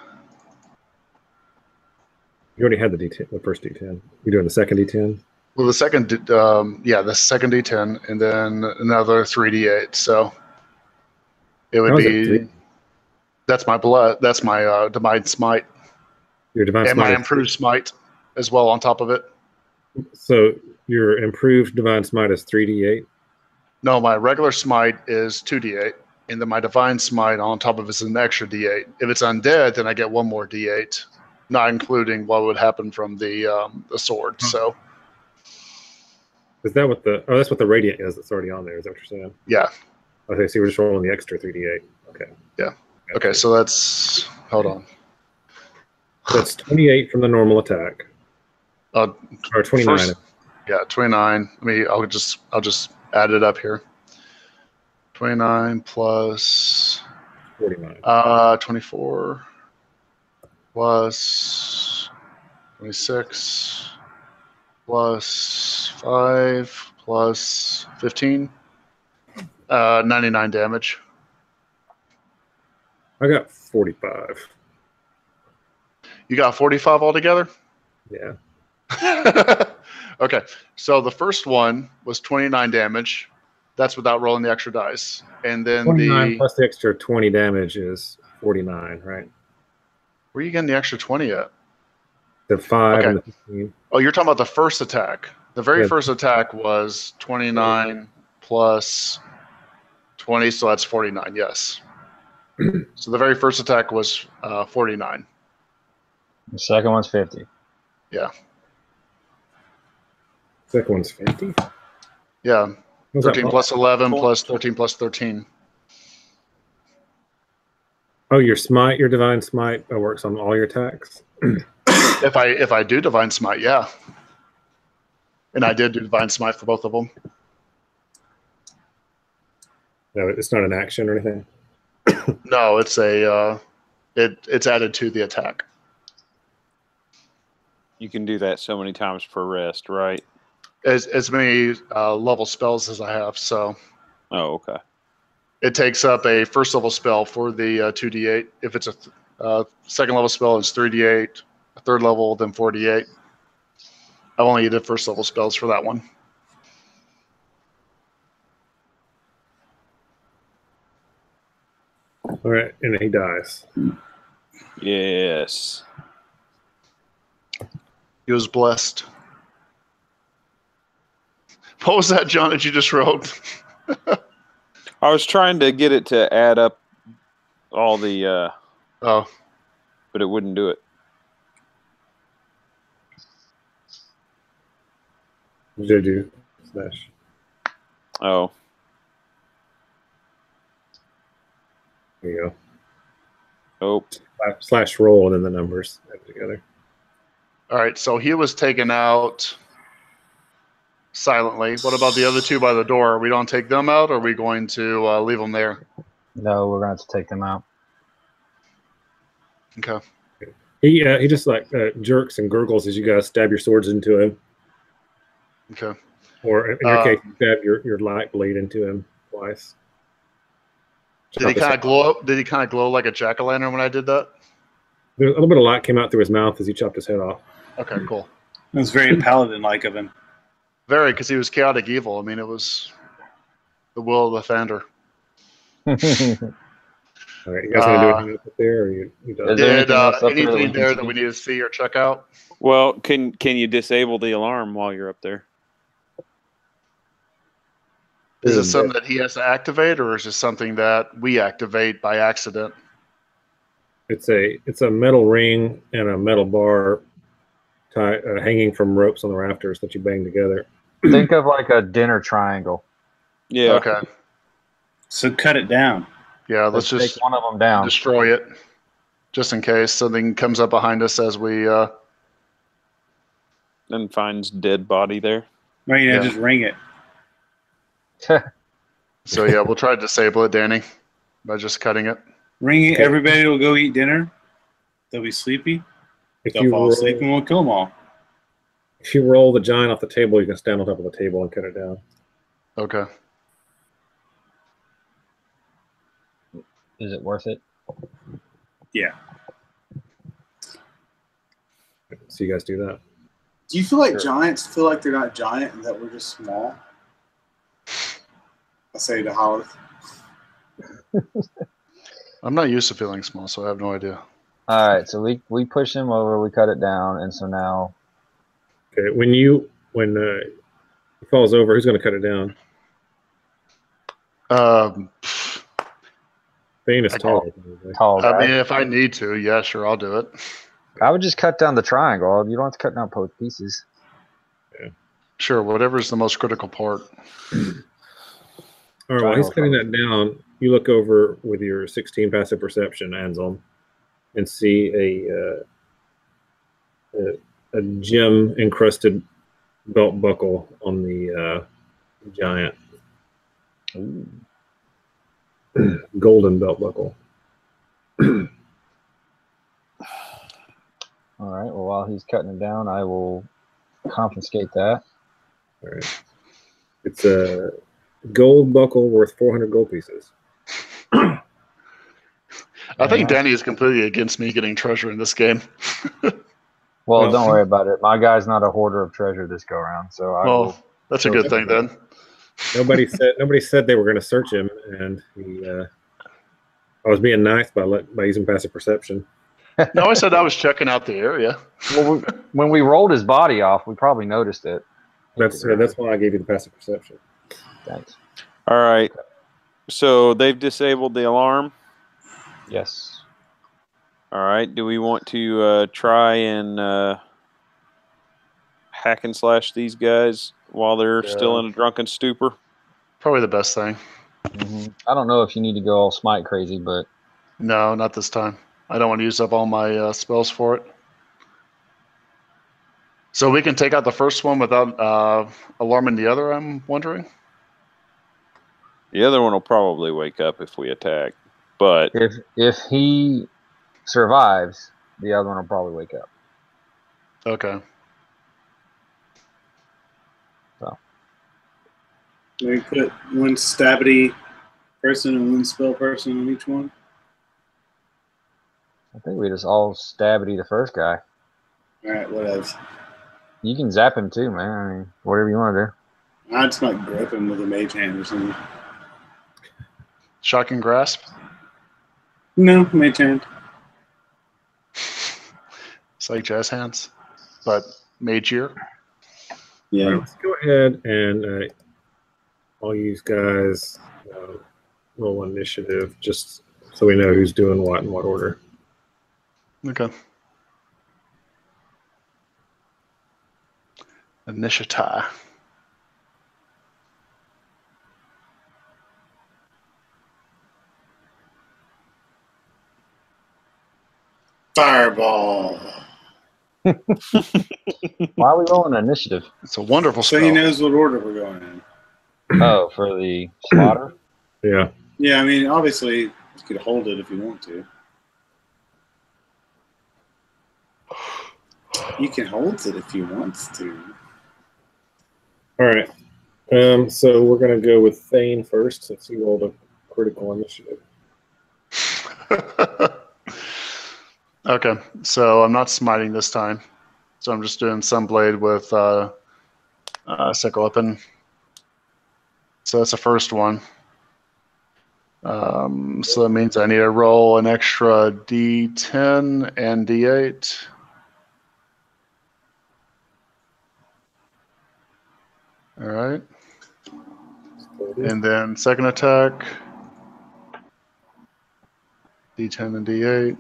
You already had the D10, the first D10. You're doing the second D10? well, the second, the second D10, and then another 3d8. So it would How is it be. three? That's my blood. That's my divine smite, Your divine and smite. my is- improved smite as well on top of it. So your improved divine smite is 3d8. No, my regular smite is 2d8, and then my divine smite on top of it is an extra d8. If it's undead, then I get one more d8, not including what would happen from the sword. So Is that what the? Oh, that's what the radiant is. That's already on there. Is that what you're saying? yeah, Okay, so you're just rolling the extra 3d8. Okay. Yeah. okay. So that's hold on. That's 28 from the normal attack, Uh, or 29. First- yeah, 29. I'll just add it up here. 29 plus 49. 24 plus 26 plus 5 plus 15. 99 damage. I got 45. You got 45 altogether? Yeah. Okay, so the first one was 29 damage. That's without rolling the extra dice. And then 29 plus the extra 20 damage is 49, right? where are you getting the extra 20 at? The 5 Okay. and the 15. Oh, you're talking about the first attack. The very Yeah. first attack was 29 plus 20, so that's 49, yes. So the very first attack was 49. The second one's 50. Second one's 50. Yeah, What's that 13 from? plus 11 plus 13 plus 13. Oh, your smite, your divine smite works on all your attacks. If I do divine smite, yeah. And I did do divine smite for both of them. No, it's not an action or anything. No, it's a it's added to the attack. You can do that so many times per rest, right? As many level spells as I have, so Oh, okay. it takes up a first level spell for the 2d8. If it's a second level spell, it's 3d8. A third level, then 4d8. I only did first level spells for that one. All right, and then he dies. Yes. He was blessed. What was that, John, that you just wrote? I was trying to get it to add up all the, Oh, but it wouldn't do it. What did I do? Slash. Oh, There you go. oh, Slash roll and then the numbers added together. all right. So he was taken out silently. What about the other two by the door? We don't take them out, or are we going to leave them there? No, we're going to have to take them out. Okay. He just like jerks and gurgles as you guys stab your swords into him, Okay. or in your case, you stab your light blade into him twice. Did he kind of glow up? Did he kind of glow like a jack-o'-lantern when I did that? A little bit of light came out through his mouth as he chopped his head off. Okay, cool. It was very paladin-like of him. Very, because he was chaotic evil. I mean, it was the will of the Thunder. All right, you guys gonna do anything up there, or you done? Is there Did anything else up there that we anything can there see? that we need to see or check out? well, can you disable the alarm while you're up there? Is it something that he has to activate, or is it something that we activate by accident? It's a metal ring and a metal bar hanging from ropes on the rafters that you bang together. Think of like a dinner triangle. Yeah. Okay. So cut it down. Yeah, let's Take just one of them down. destroy it, just in case something comes up behind us as we. And finds dead body there. Right, Yeah. just ring it. So yeah, we'll try to disable it, Danny, by just cutting it. Ring it. Okay. Everybody will go eat dinner. They'll be sleepy. If They'll you fall asleep, and we'll kill them all. if you roll the giant off the table, you can stand on top of the table and cut it down. Okay. Is it worth it? Yeah. So you guys do that. Do you feel like Sure. giants feel like they're not giant and that we're just small? I say to Howard. I'm not used to feeling small, so I have no idea. All right, so we push him over, we cut it down, and so now Okay, when he falls over, who's going to cut it down? Thane is I tall. tall guy. I mean, if I need to, yeah, sure, I'll do it. I would just cut down the triangle. You don't have to cut down both pieces. Sure, whatever's the most critical part. All right, while he's cutting that down, you look over with your 16 passive perception, Anselm, and see a gem encrusted belt buckle on the giant. Ooh. Golden belt buckle. All right. Well, while he's cutting it down, I will confiscate that. All right. It's a gold buckle worth 400 gold pieces. I think Yeah. Danny is completely against me getting treasure in this game. Well, Well, don't worry about it. My guy's not a hoarder of treasure this go around, so I will. Well, that's a good thing then. Nobody said they were going to search him, and I was being nice by using passive perception. No, I said I was checking out the area. Well, when we rolled his body off, we probably noticed it. That's why I gave you the passive perception. Thanks. All right. So they've disabled the alarm. Yes. All right. Do we want to try and hack and slash these guys while they're still in a drunken stupor? Probably the best thing. I don't know if you need to go all smite crazy, but No, not this time. I don't want to use up all my spells for it. So we can take out the first one without alarming the other, I'm wondering? The other one will probably wake up if we attack. But if he survives, the other one will probably wake up. Okay. We put one stabby person and one spell person on each one. I think we just all stabby the first guy. All right, what else? You can zap him too, man. I mean, whatever you want to do. I just might grip him with a mage hand or something. Shocking grasp. No, mage hand. It's like jazz hands, but magier. Yeah. All right, let's go ahead and all you guys roll initiative just so we know who's doing what in what order. Okay. Initiative. Fireball. Why are we rolling initiative? It's a wonderful So spell. he knows what order we're going in. Oh, for the slaughter? Yeah. Yeah, I mean, obviously, you could hold it if you want to. You can hold it if you want to. All right. So we're gonna go with Thane first, since he rolled a critical initiative. Okay, so I'm not smiting this time. So I'm just doing Sunblade with Sickle Weapon. So that's the first one. So that means I need to roll an extra D10 and D8. All right. And then second attack, D10 and D8.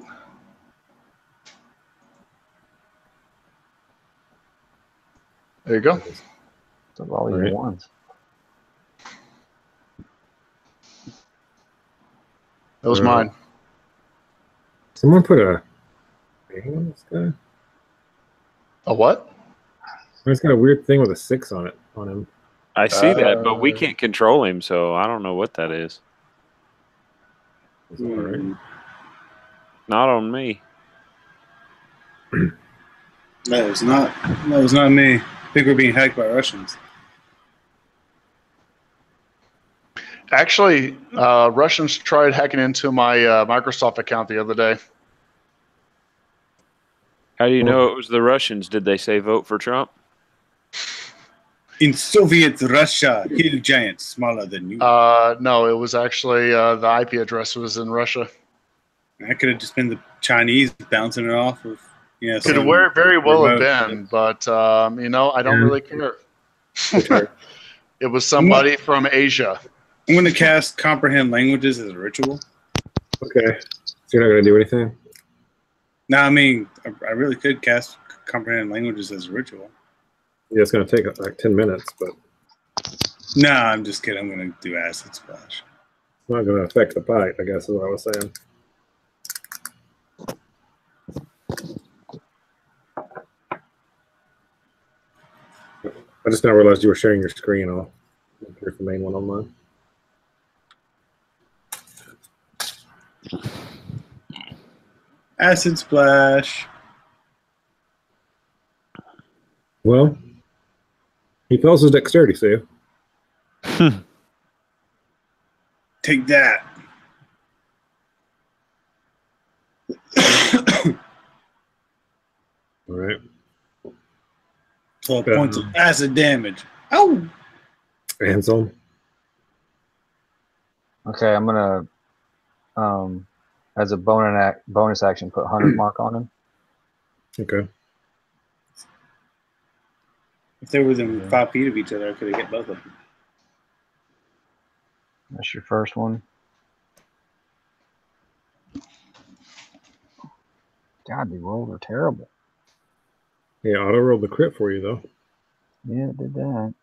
There you go. So all your Right. ones. That was mine. Someone put a thing on this guy. A what? He's got a weird thing with a 6 on it on him. I see that, but we can't control him, so I don't know what that is. Is that all right? Not on me. That was not me. I think we're being hacked by Russians. Actually, Russians tried hacking into my Microsoft account the other day. How do you know it was the Russians? Did they say vote for Trump? In Soviet Russia, hill giants smaller than you. No, it was actually the IP address was in Russia. That could have just been the Chinese bouncing it off of, Could have very well have been, but I don't really care. It was somebody from Asia. I'm going to cast Comprehend Languages as a ritual. Okay. So you're not going to do anything? No, I mean, I really could cast Comprehend Languages as a ritual. Yeah, it's going to take like 10 minutes, but No, I'm just kidding. I'm going to do Acid Splash. it's not going to affect the fight, I guess is what I was saying. I just now realized you were sharing your screen. Here's the main one on mine. Acid Splash. Well, he fails his dexterity save. Take that. All right. 12 points of acid damage. Oh! Ansel. Okay, I'm gonna as a bonus action put 100 mark on him. Okay. If they were within 5 feet of each other, I could have hit both of them. That's your first one. God, the rolls are terrible. Yeah, auto rolled the crit for you though. Yeah, it did that.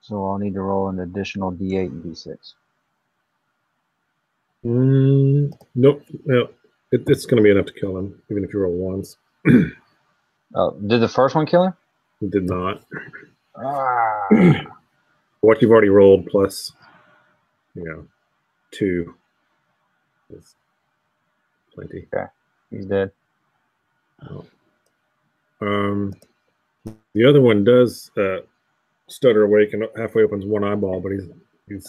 So I'll need to roll an additional D8 and D6. Nope. No, it's going to be enough to kill him, even if you roll ones. Oh, did the first one kill him? It did not. Ah. What you've already rolled plus, 2 is plenty. Okay, he's dead. The other one does stutter awake and halfway opens one eyeball, but he's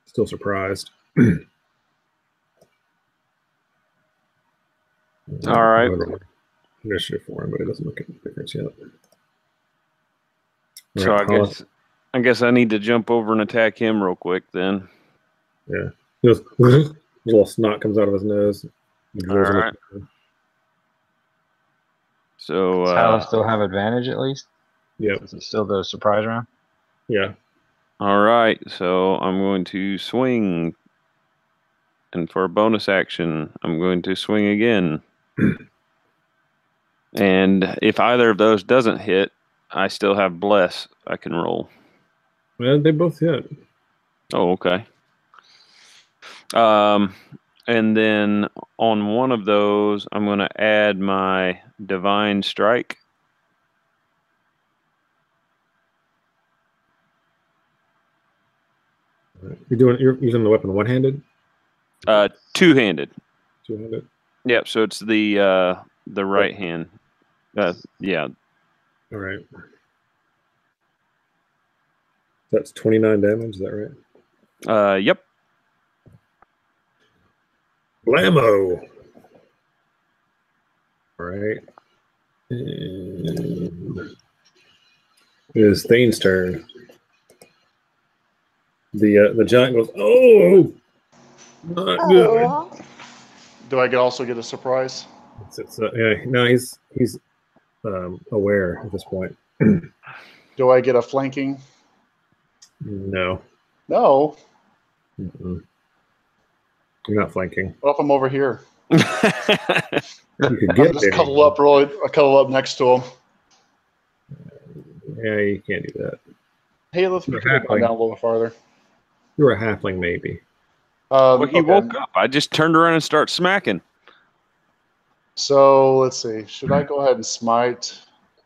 still surprised. All right. Initiative for him, but it doesn't look any difference yet. So Right, I guess I need to jump over and attack him real quick then. Yeah. Just a little snot comes out of his nose. He All rolls in right. his- So Does Hal still have advantage at least? Yep. Is it still the surprise round? Yeah. all right, so I'm going to swing, and for a bonus action, I'm going to swing again. And if either of those doesn't hit, I still have bless I can roll. Well, they both hit. Oh, okay. And then on one of those, I'm going to add my divine strike. You're using the weapon one-handed? Two-handed. Two-handed? Yep. So it's the right hand. Yeah. All right. That's 29 damage. Is that right? Yep. Blammo. All right. It is Thane's turn. The giant goes, oh, not good. Do I also get a surprise? Yeah, no, he's aware at this point. Do I get a flanking? No. No. Mm-mm. You're not flanking. What if I'm over here? You could I'm get just there. cuddle up next to him. Yeah, you can't do that. Hey, let's You're put it halfling. down a little farther. You're a halfling, maybe. Well, he Okay. woke up. I just turned around and started smacking. So let's see. Should I go ahead and smite?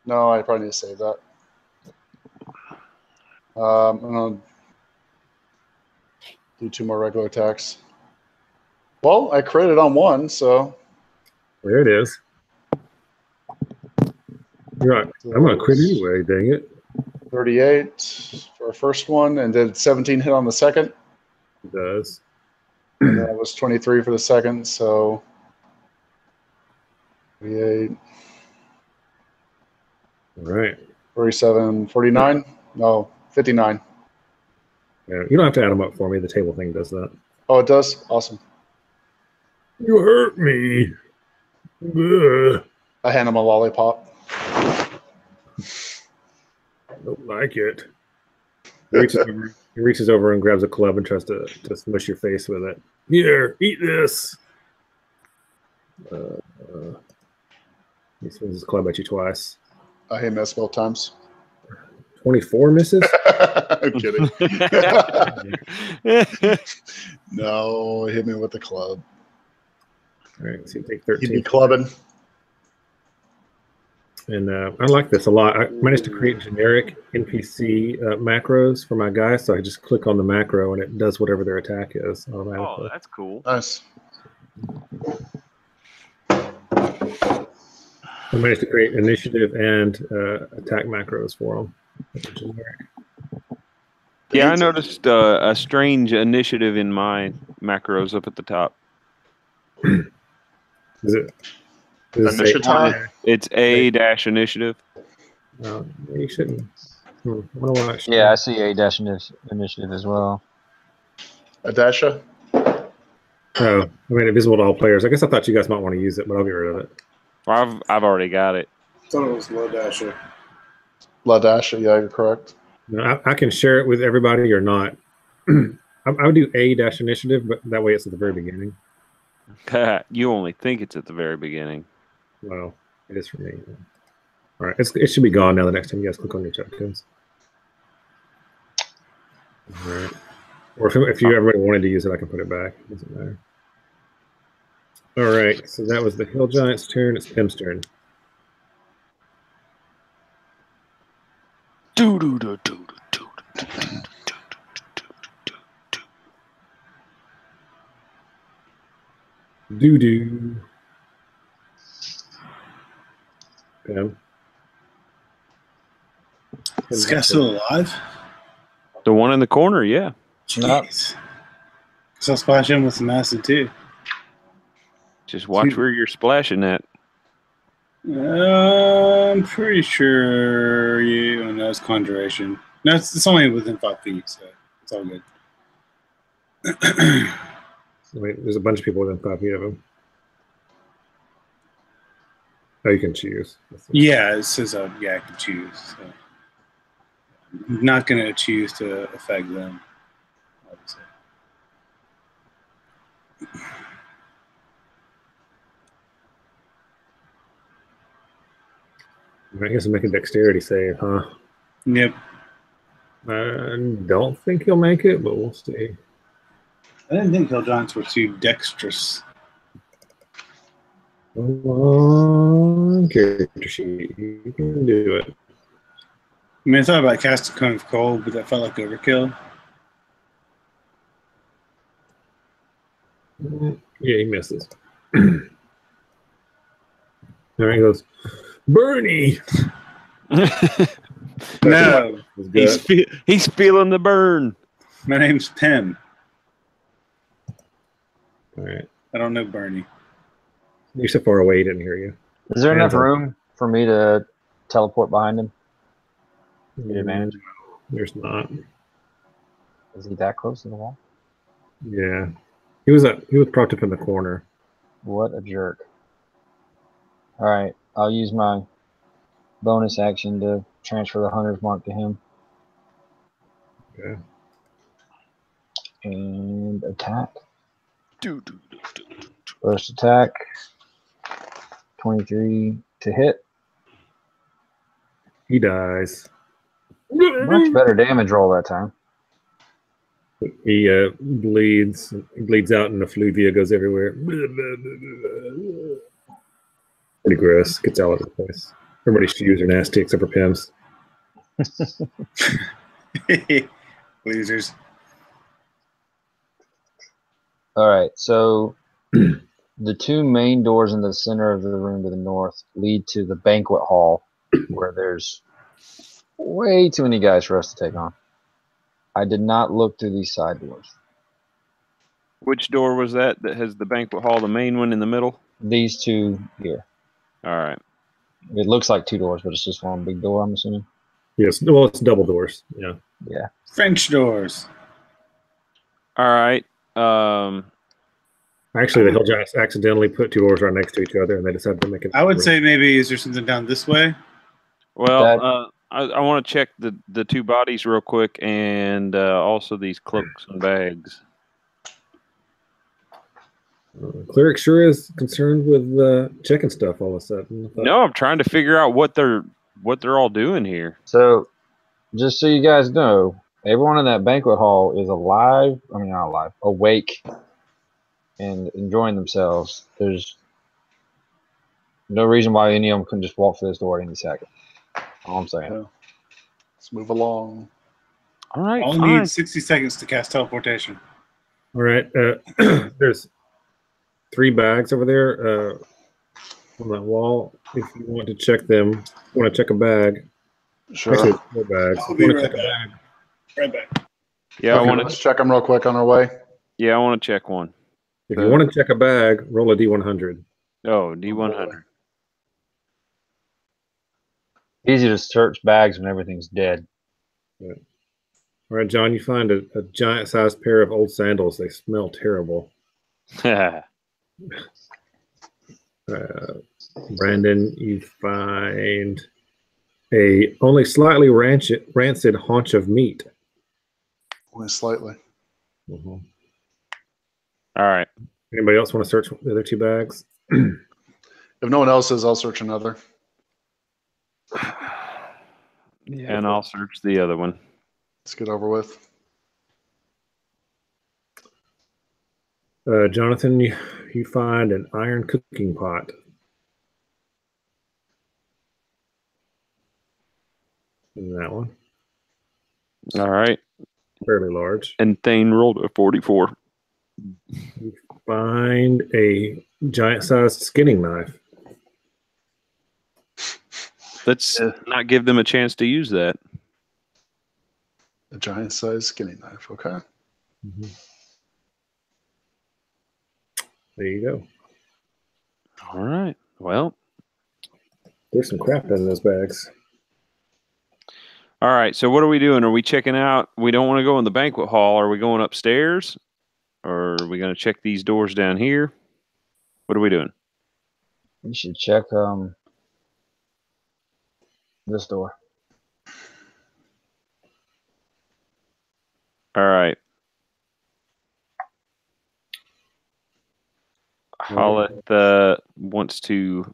No, I probably need to save that. I'm gonna do 2 more regular attacks. Well, I critted on one, so There it is. You're right. I'm going to crit anyway, dang it. 38 for our first one, and then 17 hit on the second. It does. And that was 23 for the second, so 38, All right. 47, 49? No, 59. Yeah, you don't have to add them up for me. The table thing does that. Oh, it does? Awesome. You hurt me. Ugh. I hand him a lollipop. Don't like it. He reaches over and grabs a club and tries to smush your face with it. Here, eat this. He swings his club at you twice. I hit miss both times. 24 misses? I'm kidding. No, hit me with the club. All right, so you take He'd be 13. clubbing. And I like this a lot. I managed to create generic NPC macros for my guys, so I just click on the macro and it does whatever their attack is automatically. Oh, that's cool. Nice. I managed to create initiative and attack macros for them. Yeah, I noticed a strange initiative in my macros up at the top. Is it Initiative? It's A-initiative. You shouldn't. I don't want to Yeah, I see A-initiative as well. Adasha? Oh, I made it visible to all players. I guess I thought you guys might want to use it, but I'll get rid of it. I've already got it. I thought it was Low Dasher. Ladasha, yeah, you're correct. No, I can share it with everybody or not. I would do A-initiative, but that way it's at the very beginning. You only think it's at the very beginning. Well, it is for me. All right, it should be gone now the next time you guys click on your tokens. All right. Or if you everybody wanted to use it, I can put it back. It doesn't matter. All right, so that was the Hill Giant's turn. It's Pim's turn. Doo-doo. Pim. This guy's still alive? The one in the corner, yeah. Jeez. So I'll splash him with some acid too. Just watch where you're splashing at. I'm pretty sure you know it's conjuration. No, it's only within 5 feet, so it's all good. Wait, there's a bunch of people within 5 feet of him. Oh, you can choose. Yeah, it says I can choose. So I'm not going to choose to affect them. Obviously. I guess make a dexterity save, huh? Yep. I don't think he'll make it, but we'll see. I didn't think Hill Giants were too dexterous. Come on, character sheet. You can do it. I mean, I thought about casting Cone of Cold, but that felt like overkill. Yeah, he misses. There he goes. Bernie! No, he's feeling the burn. my name's Pim. All right. I don't know Bernie. You're so far away, he didn't hear you. Is there enough Hands up. room for me to teleport behind him? Get advantage? There's not. Is he that close to the wall? Yeah. He was propped up in the corner. What a jerk. All right, I'll use my bonus action to transfer the hunter's mark to him. Okay. And attack. First attack. 23 to hit. He dies. Much better damage roll that time. He bleeds. He bleeds out, and the fluvia goes everywhere. Pretty gross. Gets all over the place. Everybody's shoes are nasty except for Pim's. Losers. All right, so the two main doors in the center of the room to the north lead to the banquet hall, where there's way too many guys for us to take on. I did not look through these side doors. Which door was that has the banquet hall, the main one in the middle? These two here. All right. It looks like two doors, but it's just one big door, I'm assuming. Yes. Well, it's double doors. Yeah. Yeah. French doors. All right. Actually, the Hill Giants accidentally put two doors right next to each other, and they decided to make it. I would say maybe, is there something down this way? Well, I want to check the two bodies real quick, and also these cloaks and bags. Cleric sure is concerned with checking stuff all of a sudden. No, I'm trying to figure out what they're all doing here. So, just so you guys know, everyone in that banquet hall is alive. I mean, not alive, awake, and enjoying themselves. There's no reason why any of them couldn't just walk through this door any second. All I'm saying. Yeah. Let's move along. All right. I'll fine. need 60 seconds to cast teleportation. All right. There's 3 bags over there on that wall. If you want to check them, want to check a bag. Sure. Actually, 4 bags. I'll If be you wanna right check a back. bag, Right back. Yeah, Okay, I want let's to. check them real quick on our way. Yeah, I want to check one. if you want to check a bag, roll a D100. Oh, D100. Easy to search bags when everything's dead. All right, John, you find a giant-sized pair of old sandals. They smell terrible. Brandon, you find a only slightly rancid haunch of meat. Only slightly. Mm-hmm. All right. Anybody else want to search the other 2 bags? If no one else is, I'll search another. Yeah, and I'll search the other one. Let's get over with. Jonathan, you find an iron cooking pot. In that one. All right. Fairly large. And Thane rolled a 44. You find a giant-sized skinning knife. Let's not give them a chance to use that. A giant-sized skinning knife. Okay. Mm-hmm. There you go. All right. Well, There's some crap in those bags. all right. So what are we doing? Are we checking out? We don't want to go in the banquet hall. Are we going upstairs? Or are we going to check these doors down here? What are we doing? You should check This door. All right. Holleth wants to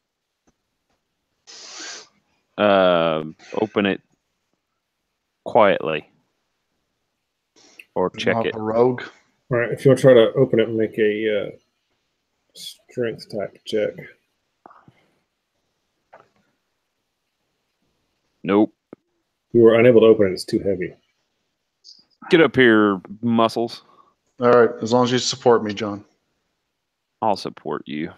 open it quietly or check Not it. a rogue. All right, if you want to try to open it and make a strength type check. Nope. You were unable to open it, it's too heavy. Get up here, muscles. All right, as long as you support me, John. I'll support you.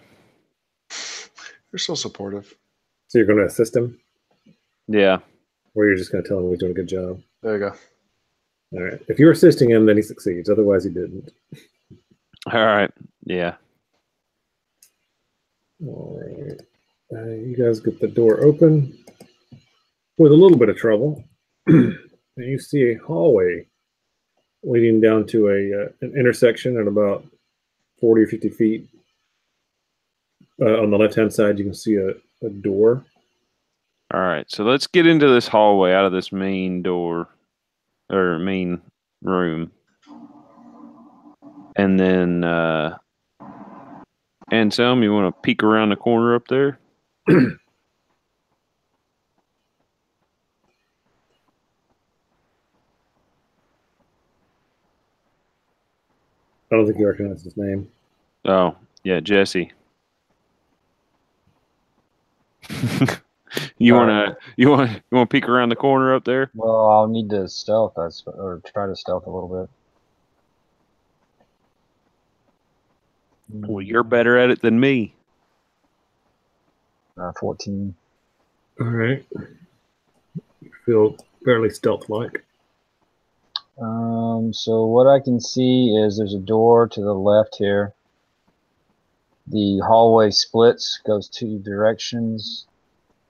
You're so supportive. So you're going to assist him? Yeah. Or you're just going to tell him he's doing a good job? There you go. All right. If you're assisting him, then he succeeds. Otherwise, he didn't. All right. Yeah. All right. You guys get the door open with a little bit of trouble. And you see a hallway leading down to an intersection at about 40 or 50 feet. On the left-hand side, you can see a door. All right. So let's get into this hallway out of this main door or main room. And then, Anselm, you want to peek around the corner up there? I don't think you recognize his name. Oh, yeah, Jesse. You want to peek around the corner up there? Well, I'll need to stealth us or try to stealth a little bit. Well, you're better at it than me. 14. All right. You feel fairly stealth-like. So what I can see is there's a door to the left here. The hallway splits, goes two directions.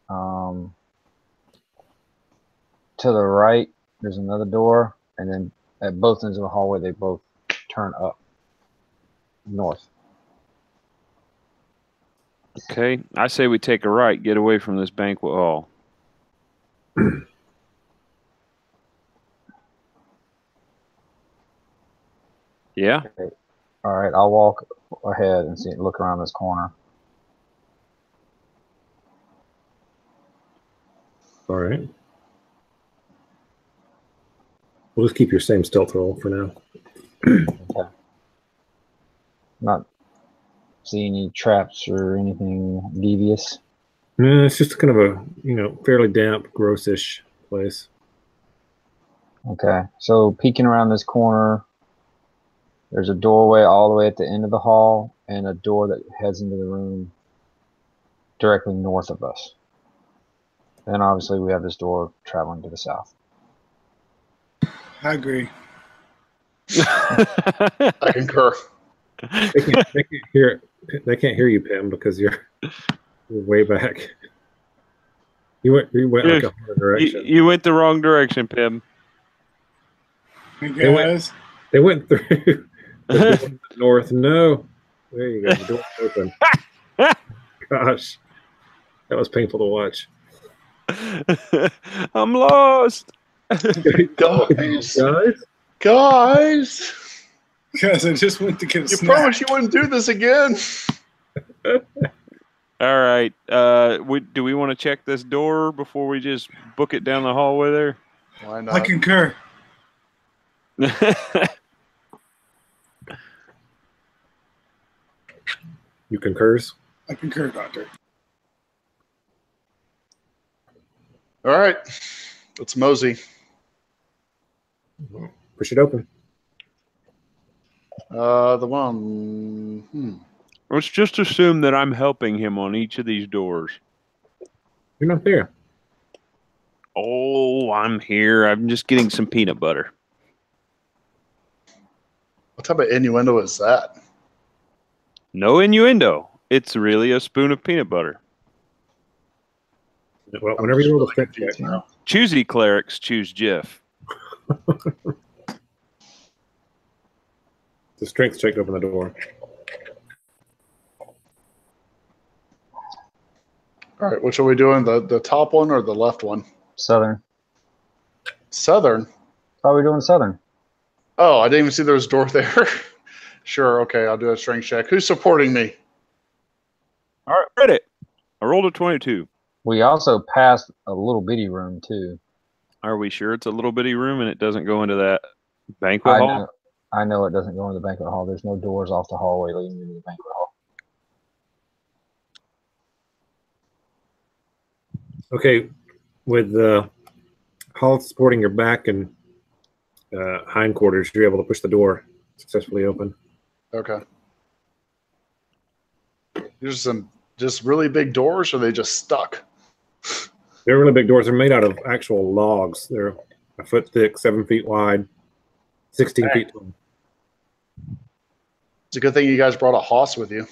To the right, there's another door, and then at both ends of the hallway, they both turn up north. Okay, I say we take a right, get away from this banquet hall. Yeah? Okay. All right, I'll walk ahead and look around this corner. All right. We'll just keep your same stealth roll for now. Okay. Not see any traps or anything devious. No, it's just kind of a, fairly damp, grossish place. Okay, so peeking around this corner, there's a doorway all the way at the end of the hall and a door that heads into the room directly north of us. And obviously we have this door traveling to the south. I agree. I concur. They can't hear you, Pam, because you're way back. You went like a whole direction. You went the wrong direction, Pim. Hey guys. They went through the door north. No. There you go. The door's open. Gosh. That was painful to watch. I'm lost. Guys, Guys, I just went to get a you snack. promised you wouldn't do this again. All right. Do we want to check this door before we just book it down the hallway there? Why not? I concur. You concurs? I concur, Doctor. All right, let's mosey. Push it open. The one. Let's just assume that I'm helping him on each of these doors. You're not there. Oh, I'm here. I'm just getting some peanut butter. What type of innuendo is that? No innuendo. It's really a spoon of peanut butter. Well, whenever you roll the strength check, now. Choosy clerics choose Jeff. the strength check to open the door. All right, which are we doing? The top one or the left one? Southern. Southern. How are we doing southern? Oh, I didn't even see there was a door there. Sure, okay, I'll do a strength check. Who's supporting me? All right, read it. I rolled a 22. We also passed a little bitty room too. Are we sure it's a little bitty room and it doesn't go into that banquet hall? I know it doesn't go into the banquet hall. There's no doors off the hallway leading into the banquet hall. Okay, with the hall supporting your back and hindquarters, you're able to push the door successfully open. Okay. There's some just really big doors, or are they just stuck? They're really big doors. They're made out of actual logs. They're a foot thick, 7 feet wide, 16 feet tall. It's a good thing you guys brought a hoss with you.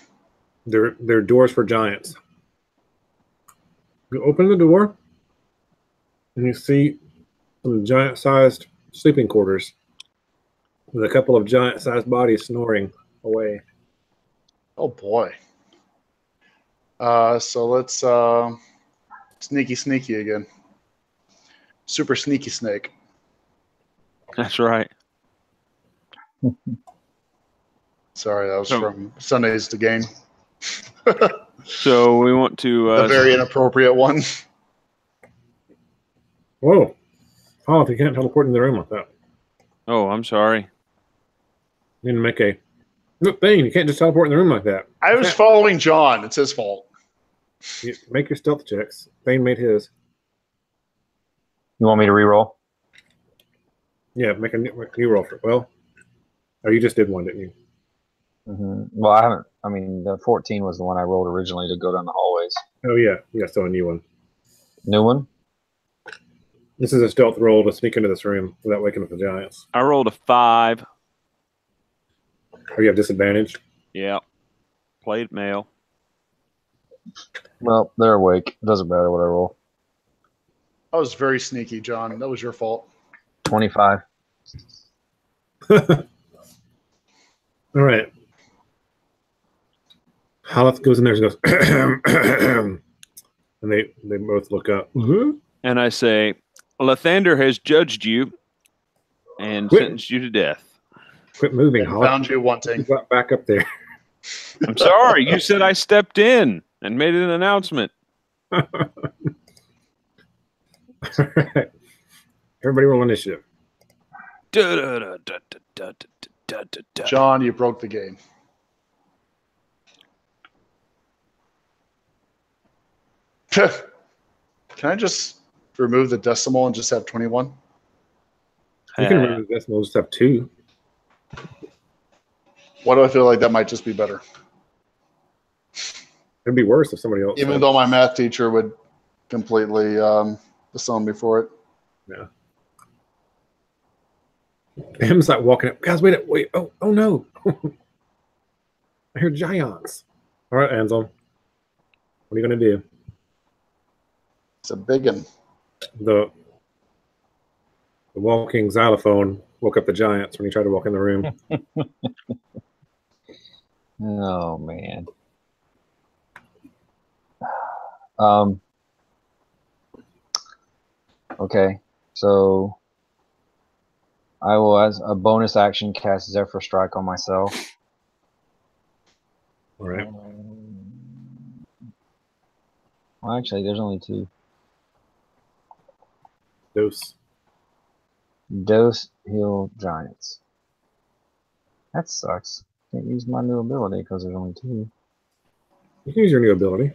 They're doors for giants. You open the door, and you see some giant-sized sleeping quarters with a couple of giant-sized bodies snoring away. Oh boy. So let's sneaky again. Super sneaky snake. That's right. Sorry, that was from Sundays to Game. So we want to A very inappropriate one. Whoa. Oh, if you can't teleport in the room like that. Oh, I'm sorry. You didn't make a... Look, Thane, you can't just teleport in the room like that. I was following John. It's his fault. You make your stealth checks. Thane made his. You want me to re-roll? Yeah, make a new roll for... Well, oh, you just did one, didn't you? Mm-hmm. Well, I haven't. I mean, the 14 was the one I rolled originally to go down the hallways. Oh, yeah. Yeah, still a new one. New one? This is a stealth roll to sneak into this room without waking up the giants. I rolled a 5. Oh, you have disadvantage? Yeah. Played male. Well, they're awake. Doesn't matter what I roll. That was very sneaky, John. That was your fault. 25. All right. Haleth goes in there and goes, and they both look up. And I say, Lathander has judged you and Quit. sentenced you to death. Quit moving, And Haleth. found you wanting. Got back up there. I'm sorry. You said I stepped in and made an announcement. All right. Everybody roll initiative. John, you broke the game. Can I just remove the decimal and just have 21? You can remove the decimal, just have 2. Why do I feel like that might just be better? It'd be worse if somebody else. Even though my math teacher would completely disown me for it. Yeah. Him's like walking up. Guys, wait. Oh no. I hear giants. All right, Anselm. What are you going to do? It's a big one. The walking xylophone woke up the giants when he tried to walk in the room. Oh, man. Okay, so I will, as a bonus action, cast Zephyr Strike on myself. All right. Well, actually, there's only 2. Dose heal giants. That sucks. Can't use my new ability because there's only 2. You can use your new ability.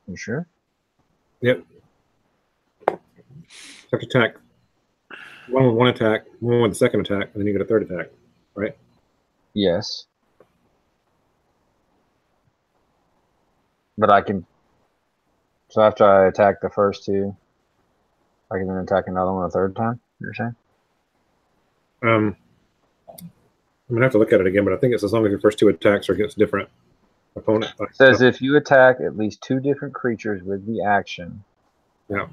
You sure? Yep. Have to attack. One with one attack, one with the second attack, and then you get a third attack, right? Yes. But I can. So after I attack the first 2, I can then attack another one a third time. You're saying? I'm gonna have to look at it again, but I think it's as long as your first 2 attacks are against different opponent. It says if you attack at least 2 different creatures with the action, Yeah.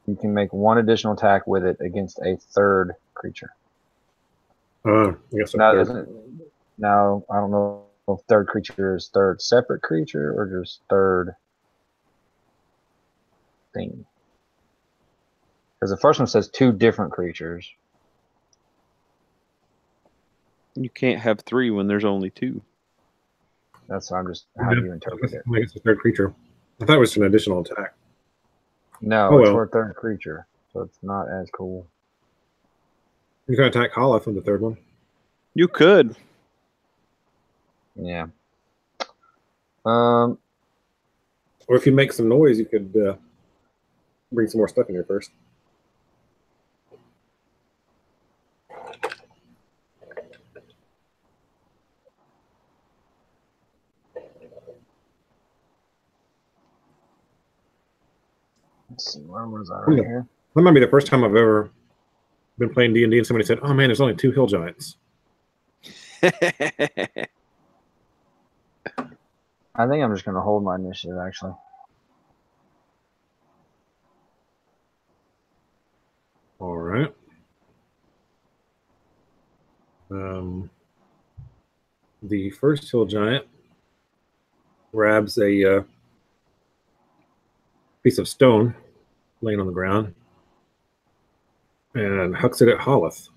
you can make 1 additional attack with it against a third creature. I guess Now, I don't know Well, third creature is third separate creature or just third thing? Because the first one says 2 different creatures. You can't have 3 when there's only 2. That's I'm just how do you interpret it? Like it's a third creature. I thought it was an additional attack. No, Oh, it's well. for a third creature, so it's not as cool. You can attack Holloth on the third one. You could. Yeah. Or if you make some noise, you could bring some more stuff in here first. Let's see, where was I right here? That might be the first time I've ever been playing D&D and somebody said, "Oh man, there's only 2 hill giants." I think I'm just going to hold my initiative, actually. All right. The first hill giant grabs a piece of stone laying on the ground and hucks it at Holloth.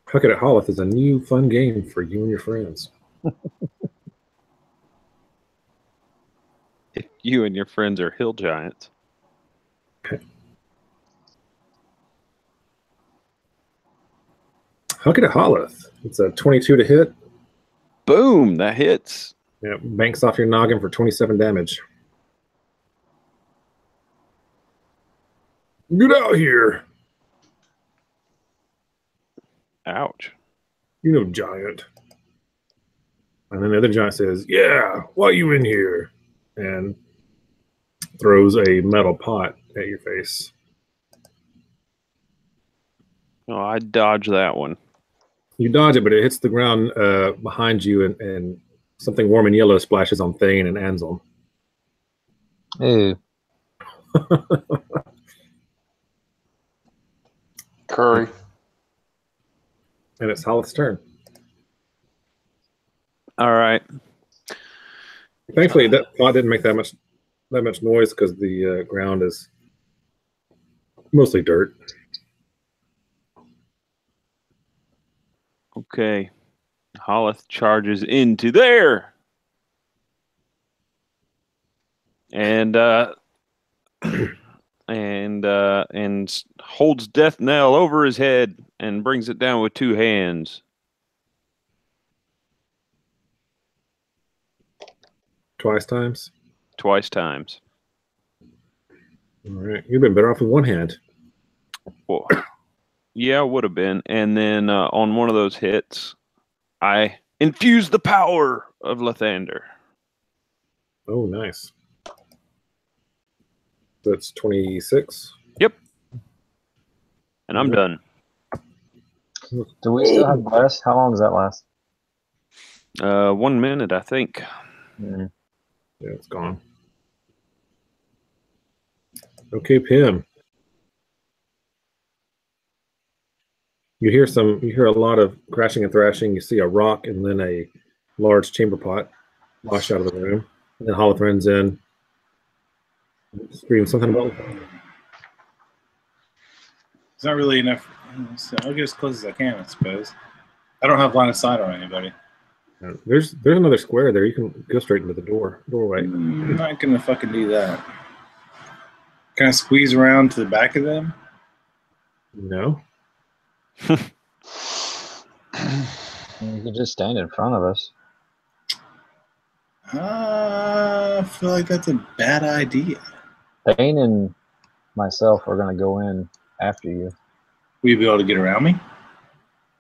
Huck it at Holloth is a new fun game for you and your friends. If you and your friends are hill giants. Huck it at Holloth. It's a 22 to hit. Boom! That hits. Yeah, banks off your noggin for 27 damage. Get out here! Ouch. You know, giant. And then the other giant says, "Yeah, why you in here?" And throws a metal pot at your face. Oh, I dodged that one. You dodge it, but it hits the ground behind you, and something warm and yellow splashes on Thane and Anselm. Ew. Curry. And it's Holloth's turn. All right. Thankfully, that pot didn't make that much noise because the ground is mostly dirt. Okay. Holloth charges into there. And and holds Death Knell over his head and brings it down with 2 hands. Twice times. All right, you've been better off with one hand. Well, yeah, would have been. And then on one of those hits, I infuse the power of Lathander. Oh, nice. That's 26. Yep. And I'm done. Do we still have bless? How long does that last? 1 minute, I think. Mm. Yeah, it's gone. Okay, Pim. You hear a lot of crashing and thrashing. You see a rock and then a large chamber pot wash out of the room. And then Holloth runs in, screams something about. It's not really enough. So I'll get as close as I can, I suppose. I don't have line of sight on anybody. There's another square there. You can go straight into the doorway. I'm not gonna fucking do that. Can I squeeze around to the back of them? No. You could just stand in front of us. I feel like that's a bad idea. Thane and myself are going to go in after you. Will you be able to get around me?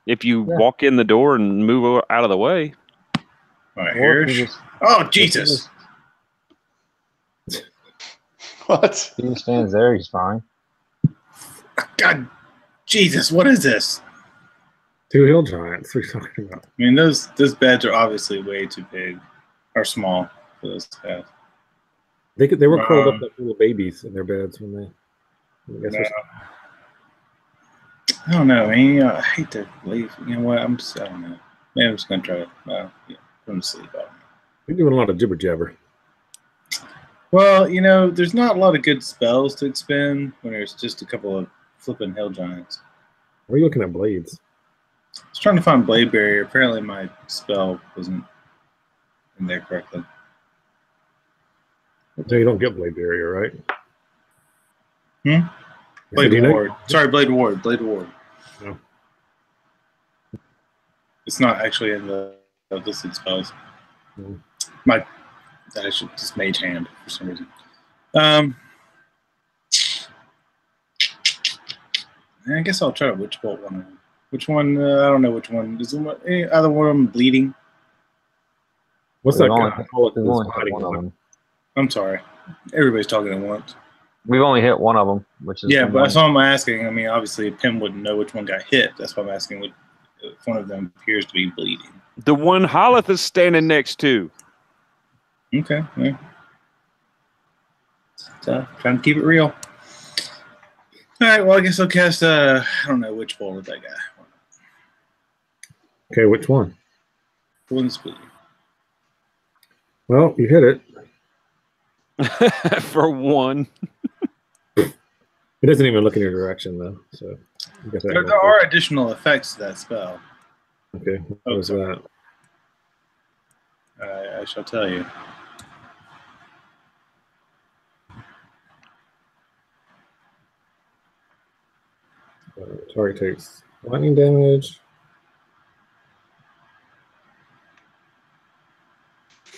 If you walk in the door and move out of the way. All right, Or if here. you just- Oh, Jesus. What? If he stands there, he's fine. God, Jesus, what is this? 2 hill giants. What are you talking about? I mean, those beds are obviously way too big or small for those guys. They were curled up like little babies in their beds when they. I don't know, man. I hate to leave. You know what? I don't know. Yeah, I'm just gonna try to put him to sleep. You're doing a lot of jibber jabber. Well, there's not a lot of good spells to expend when there's just a couple of flipping hill giants. Why are you looking at blades? I was trying to find Blade Barrier. Apparently my spell wasn't in there correctly. No, you don't get blade barrier, right? Blade Ward. Sorry, Blade Ward. Blade Ward. No. It's not actually in the listed spells. No. I should just Mage Hand for some reason. I guess I'll try to Witch Bolt one of them. Which one? I don't know which one. Is either one of them bleeding? What's that guy? We've only hit one of them. I'm sorry. Everybody's talking at once. We've only hit one of them, which is but that's why I'm asking. I mean, obviously, Pim wouldn't know which one got hit. That's why I'm asking if one of them appears to be bleeding. The one Holith is standing next to. Okay. Yeah. Trying to keep it real. All right. Well, I guess I'll cast. I don't know which bolt with that guy. Okay, which one? One's bleeding. Well, you hit it. For one. It doesn't even look in your direction, though. So there are additional effects to that spell. Okay, what was that? I shall tell you. Target takes lightning damage.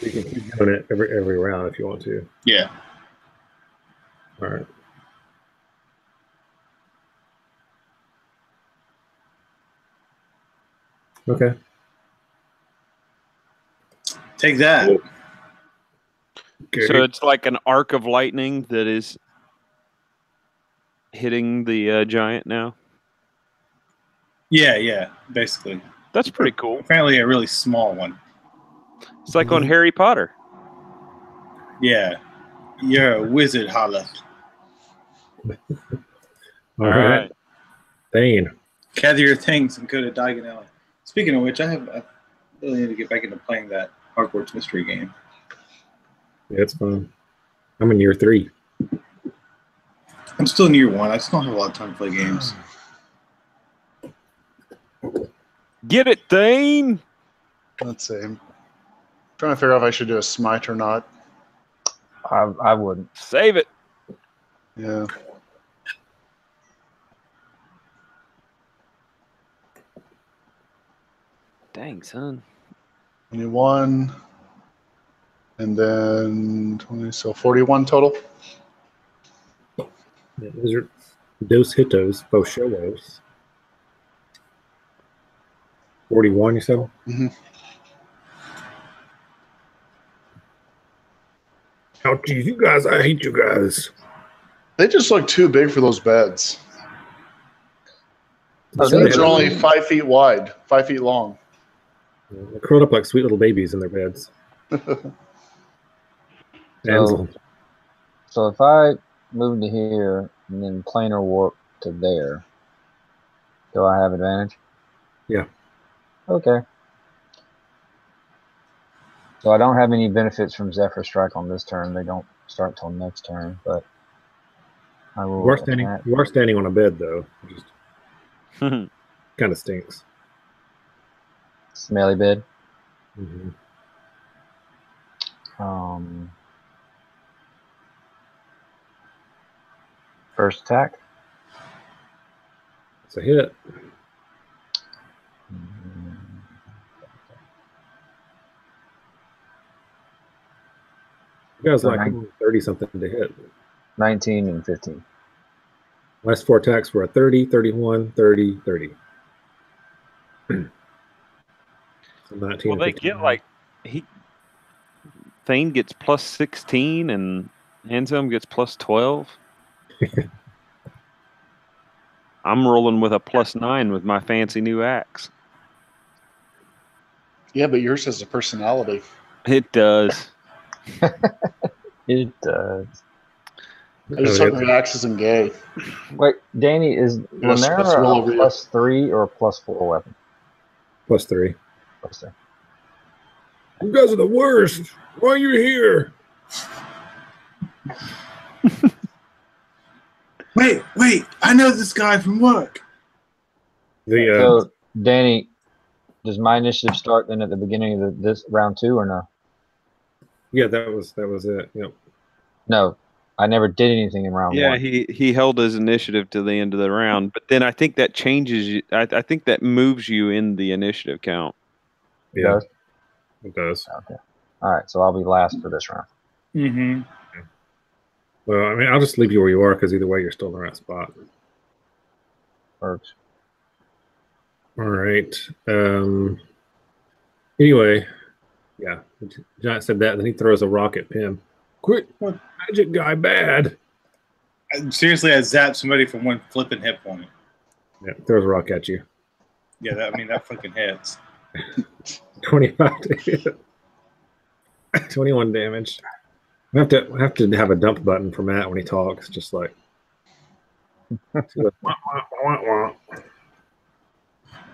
You can keep doing it every round if you want to. Yeah. All right. Okay. Take that. Okay. So it's like an arc of lightning that is hitting the giant now. Yeah, basically. That's pretty cool. Apparently a really small one. It's like on Harry Potter. Yeah. You're a wizard, Holith. All right. Thane. Gather your things and go to Diagon Alley. Speaking of which, I really need to get back into playing that Hogwarts mystery game. Yeah, it's fun. I'm in year 3. I'm still in year 1. I just don't have a lot of time to play games. Get it, Thane! Let's see. I'm trying to figure out if I should do a smite or not. I wouldn't. Save it. Yeah. Dang, son. 21. And then 20, so 41 total. Yeah, those are Dos Hitos, Boshowos. 41, you said? Mm-hmm. Ouchies, you guys, I hate you guys. They just look too big for those beds. Oh, These are only 5 feet wide, 5 feet long. They're curled up like sweet little babies in their beds. So if I move to here and then planar warp to there, do I have advantage? Yeah. Okay. So I don't have any benefits from Zephyr Strike on this turn. They don't start till next turn, but I will. You are standing on a bed, though. Just kind of stinks. Smelly bed. Mm-hmm. First attack. It's a hit. You guys like 30 something to hit. 19 and 15. Last 4 attacks were a 30, 31, 30, 30. So 19. Well, they 15. get like Thane gets plus 16 and Anselm gets plus 12. I'm rolling with a plus 9 with my fancy new axe. Yeah, but yours has a personality. It does. It does. I just hope your axe isn't gay. Wait, Danny, is Yes, that's Luminara well a over you. +3 or a +4 weapon? +3. What's that? You guys are the worst. Why are you here? Wait! I know this guy from work. The So, Danny, does my initiative start then at the beginning of this round 2 or no? yeah, that was it. Yep. No, I never did anything in round Yeah, 1. he held his initiative to the end of the round, but then I think that changes you. I think that moves you in the initiative count. It Yeah, does? it does. Okay. All right, so I'll be last for this round. Mm-hmm. Well, I mean, I'll just leave you where you are because either way, you're still in the right spot. Works. All right. Anyway, yeah, the giant said that, and then he throws a rock at Pim. Quit, magic guy, bad. Seriously, I zapped somebody from one flipping hit point. Yeah, throws a rock at you. Yeah, that fucking hits. 25 to hit. 21 damage. I have to have a dump button for Matt when he talks, just like. He goes, wah, wah, wah, wah.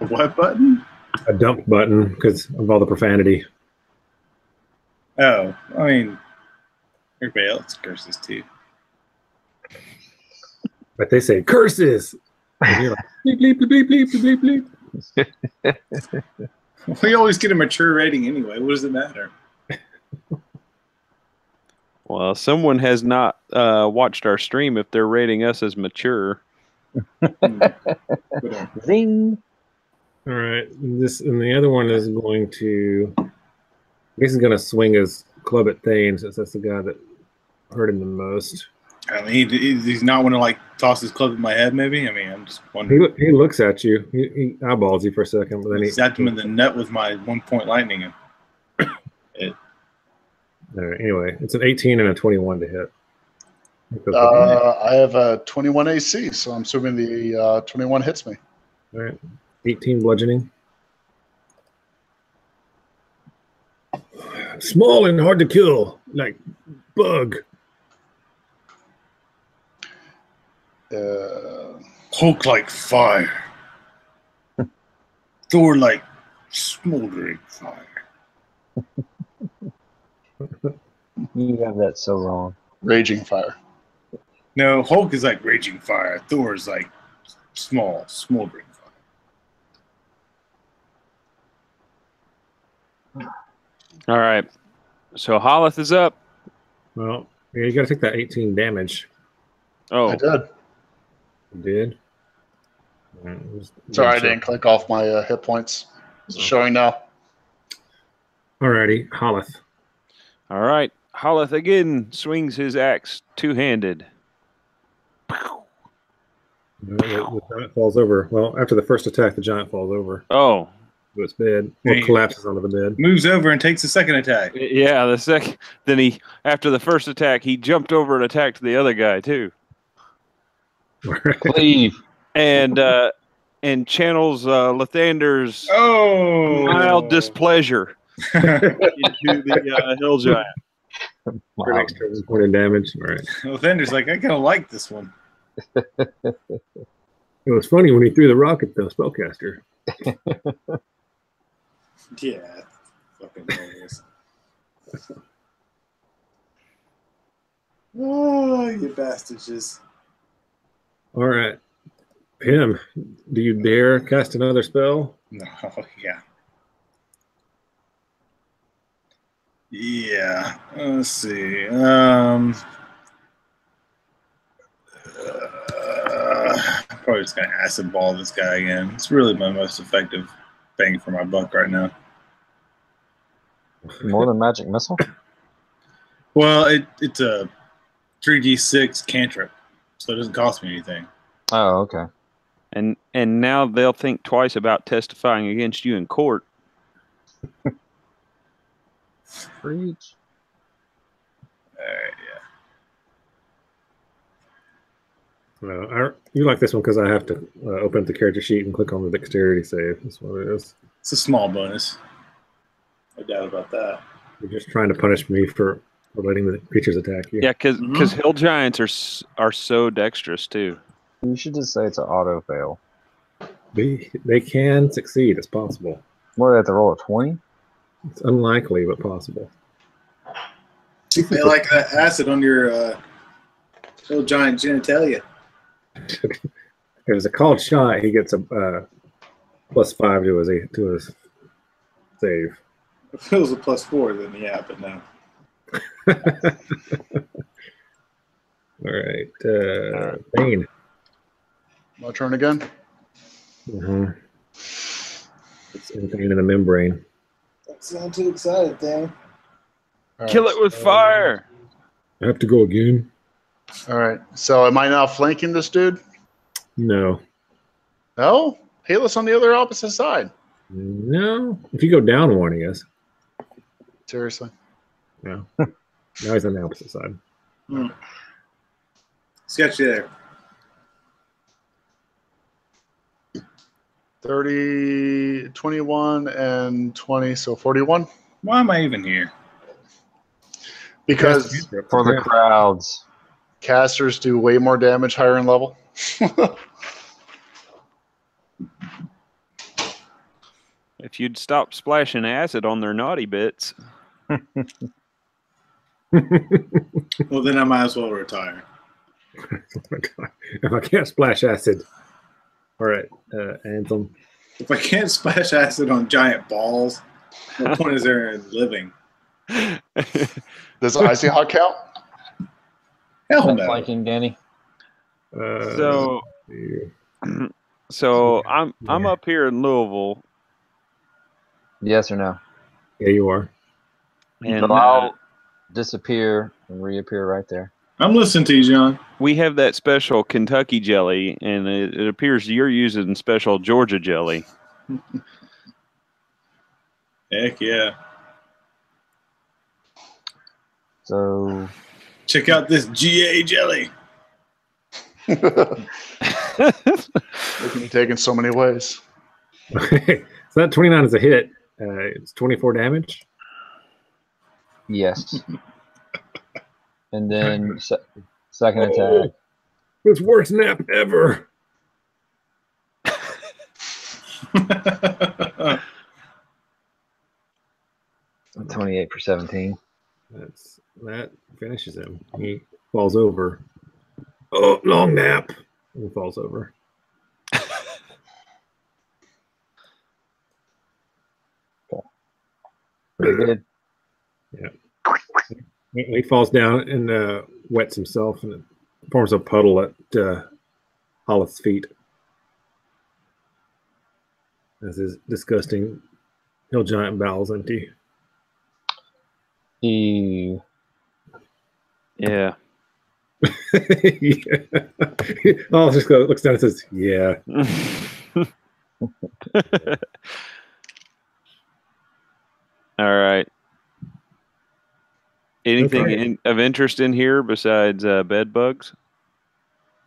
A what button? A dump button because of all the profanity. Oh, I mean, everybody else curses too. But they say curses. And you're like, bleep, bleep, bleep, bleep, bleep, bleep. We always get a mature rating anyway. What does it matter? Well, someone has not watched our stream if they're rating us as mature. Zing. All right. And the other one is going to. I guess he's going to swing his club at Thane since that's the guy that hurt him the most. I mean, he's not want to like toss his club at my head. Maybe. I mean, I'm just wondering. He looks at you. He eyeballs you for a second, but then he zapped him in the nut with my 1-point lightning. All right, anyway, it's an 18 and a 21 to hit. I have a 21 AC, so I'm assuming the 21 hits me. All right, 18 bludgeoning. Small and hard to kill, like bug. Hulk like fire. Thor like smoldering fire. You have that so wrong. Raging fire. No, Hulk is like raging fire. Thor is like small, smoldering fire. All right. So Hollis is up. Well, yeah, you got to take that 18 damage. Oh, I did. You did. Sorry, I didn't click off my hit points. Is it showing now? Alrighty, Hollis. all right. Hollis again swings his axe two-handed. The giant falls over. Well, after the first attack, the giant falls over Oh, to its bed, or collapses onto the bed. Moves over and takes the second attack. yeah. The second, then after the first attack, he jumped over and attacked the other guy too, Cleave. and channels Lathander's mild displeasure into the hill giant. For an extra 1 point of damage. All right. Well, Thunder's like, I kind of like this one. It was funny when he threw the rock at the spellcaster. Yeah. Fucking hilarious. Oh, you bastards. All right. Pim, do you dare cast another spell? No, yeah. Yeah. Let's see. Probably just gonna acid ball this guy again. It's really my most effective bang for my buck right now. More than magic missile? Well, it's a 3d6 cantrip, so it doesn't cost me anything. Oh, okay. And now they'll think twice about testifying against you in court. Preach. Yeah. You like this one because I have to open up the character sheet and click on the dexterity save. That's what it is. It's a small bonus. No doubt about that. You're just trying to punish me for letting the creatures attack you. Yeah, because hill giants are so dexterous too. You should just say it's an auto fail. They can succeed. It's possible. What, they have to roll a 20? It's unlikely, but possible. They like that acid on your little giant genitalia. If it's a called shot, he gets a +5 to his save. If it was a +4, then yeah, but no. All right, Bane. My turn again. It's anything in the membrane. Don't sound too excited, Dan. All Kill right, it with so- fire. I have to go again. All right. So am I now flanking this dude? No, No. Halus on the other opposite side. no. If you go down one, yes. Seriously. No. Now he's on the opposite side. Sketchy there. 30, 21, and 20, so 41. Why am I even here? Because For the crowds. casters do way more damage higher in level. If you'd stop splashing acid on their naughty bits. Well, then I might as well retire. Oh my God. If I can't splash acid. All right, Anthem. If I can't splash acid on giant balls, what point is there in living? Does Icy Hawk count? Hell no. Flanking, Danny. So I'm up here in Louisville, Yes or no? Yeah, you are. and So I'll disappear and reappear right there. I'm listening to you, John. we have that special Kentucky jelly, and it appears you're using special Georgia jelly. Heck yeah. So Check out this GA jelly. It can be taken so many ways. Okay, so that 29 is a hit. It's 24 damage. yes. And then second attack. Oh, it's worst nap ever. 28 for 17. That finishes him. He falls over. Oh, long nap. And he falls over. Pretty good. He falls down and wets himself, and it forms a puddle at Hollis' feet. As his disgusting hill giant bowels empty. Ew. Yeah. Yeah. Hollis just looks down and says, "Yeah." All right. Anything Okay. of interest in here besides bed bugs?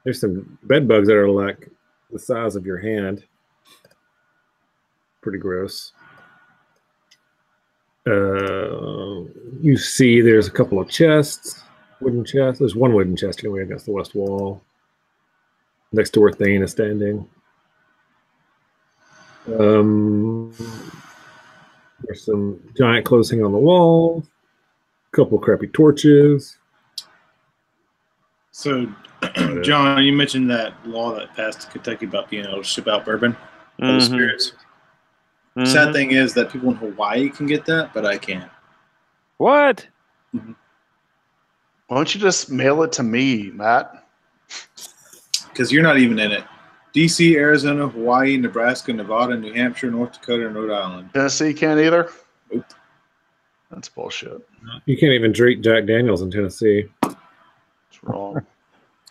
There's some bed bugs that are like the size of your hand. Pretty gross. You see there's a couple of chests, wooden chests. There's one wooden chest anyway against the west wall, next to where Thane is standing. There's some giant clothes hanging on the wall, a couple of crappy torches. So, John, you mentioned that law that passed in Kentucky about being able to ship out bourbon for the Mhm. spirits. Mhm. Sad thing is that people in Hawaii can get that, but I can't. What? Why don't you just mail it to me, Matt? Because you're not even in it. DC, Arizona, Hawaii, Nebraska, Nevada, New Hampshire, North Dakota, and Rhode Island. Tennessee can't either? Nope. That's bullshit. You can't even drink Jack Daniels in Tennessee. It's wrong.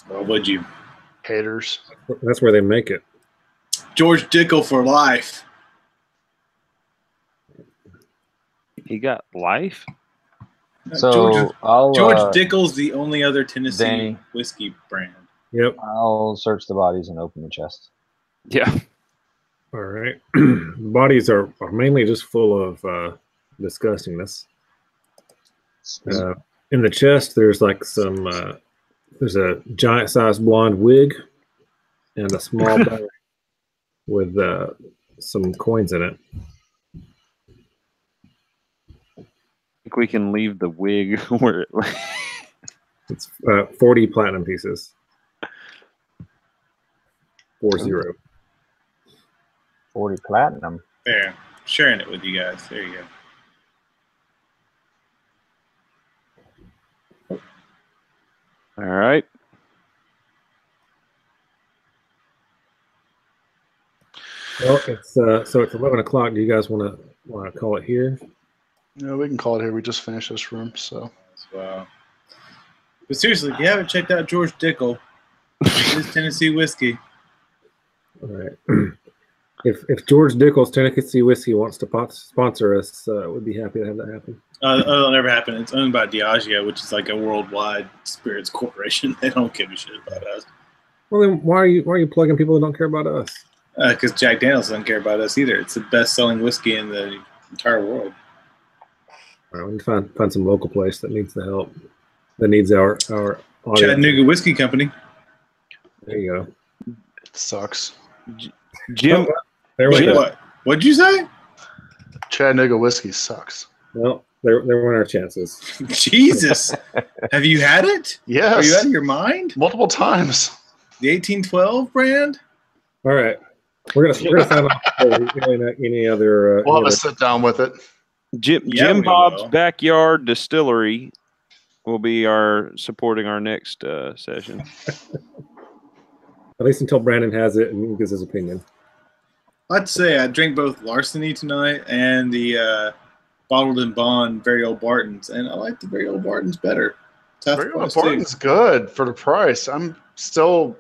Well, would you? Haters. That's where they make it. George Dickel for life. He got life? So George I'll Dickel's the only other Tennessee Danny. whiskey brand. Yep. I'll search the bodies and open the chest. Yeah. All right. Bodies are mainly just full of disgustingness. In the chest, there's like some. There's a giant-sized blonde wig and a small bag with some coins in it. think we can leave the wig where it. It's 40 platinum pieces. 40. 40 platinum. There, sharing it with you guys. There you go. All right. Well, it's so it's 11 o'clock. Do you guys want to call it here? No, we can call it here. We just finished this room, so. Wow. But seriously, if you haven't checked out George Dickel, his Tennessee whiskey. All right. If George Dickel's Tennessee Whiskey wants to sponsor us, we'd be happy to have that happen. It'll never happen. It's owned by Diageo, which is like a worldwide spirits corporation. They don't give a shit about us. Well, then why are you plugging people that don't care about us? Because Jack Daniels doesn't care about us either. It's the best-selling whiskey in the entire world. All right, we can find some local place that needs the help. That needs our audience. Chattanooga Whiskey Company. There you go. It sucks. Jim, There we go. What'd you say? Chattanooga whiskey sucks. Well, there went our chances. Jesus. Have you had it? Yes. Are you out of your mind? Multiple times. The 1812 brand? All right, we're gonna sign off. Any other? We'll have any a sit down with it. Jim we Bob's will. Backyard Distillery will be supporting our next session. At least until Brandon has it and gives his opinion. I'd say I drank both Larceny tonight and the Bottled and Bond Very Old Bartons, and I like the Very Old Bartons better. Tough Very price, too. Barton's good for the price. I'm still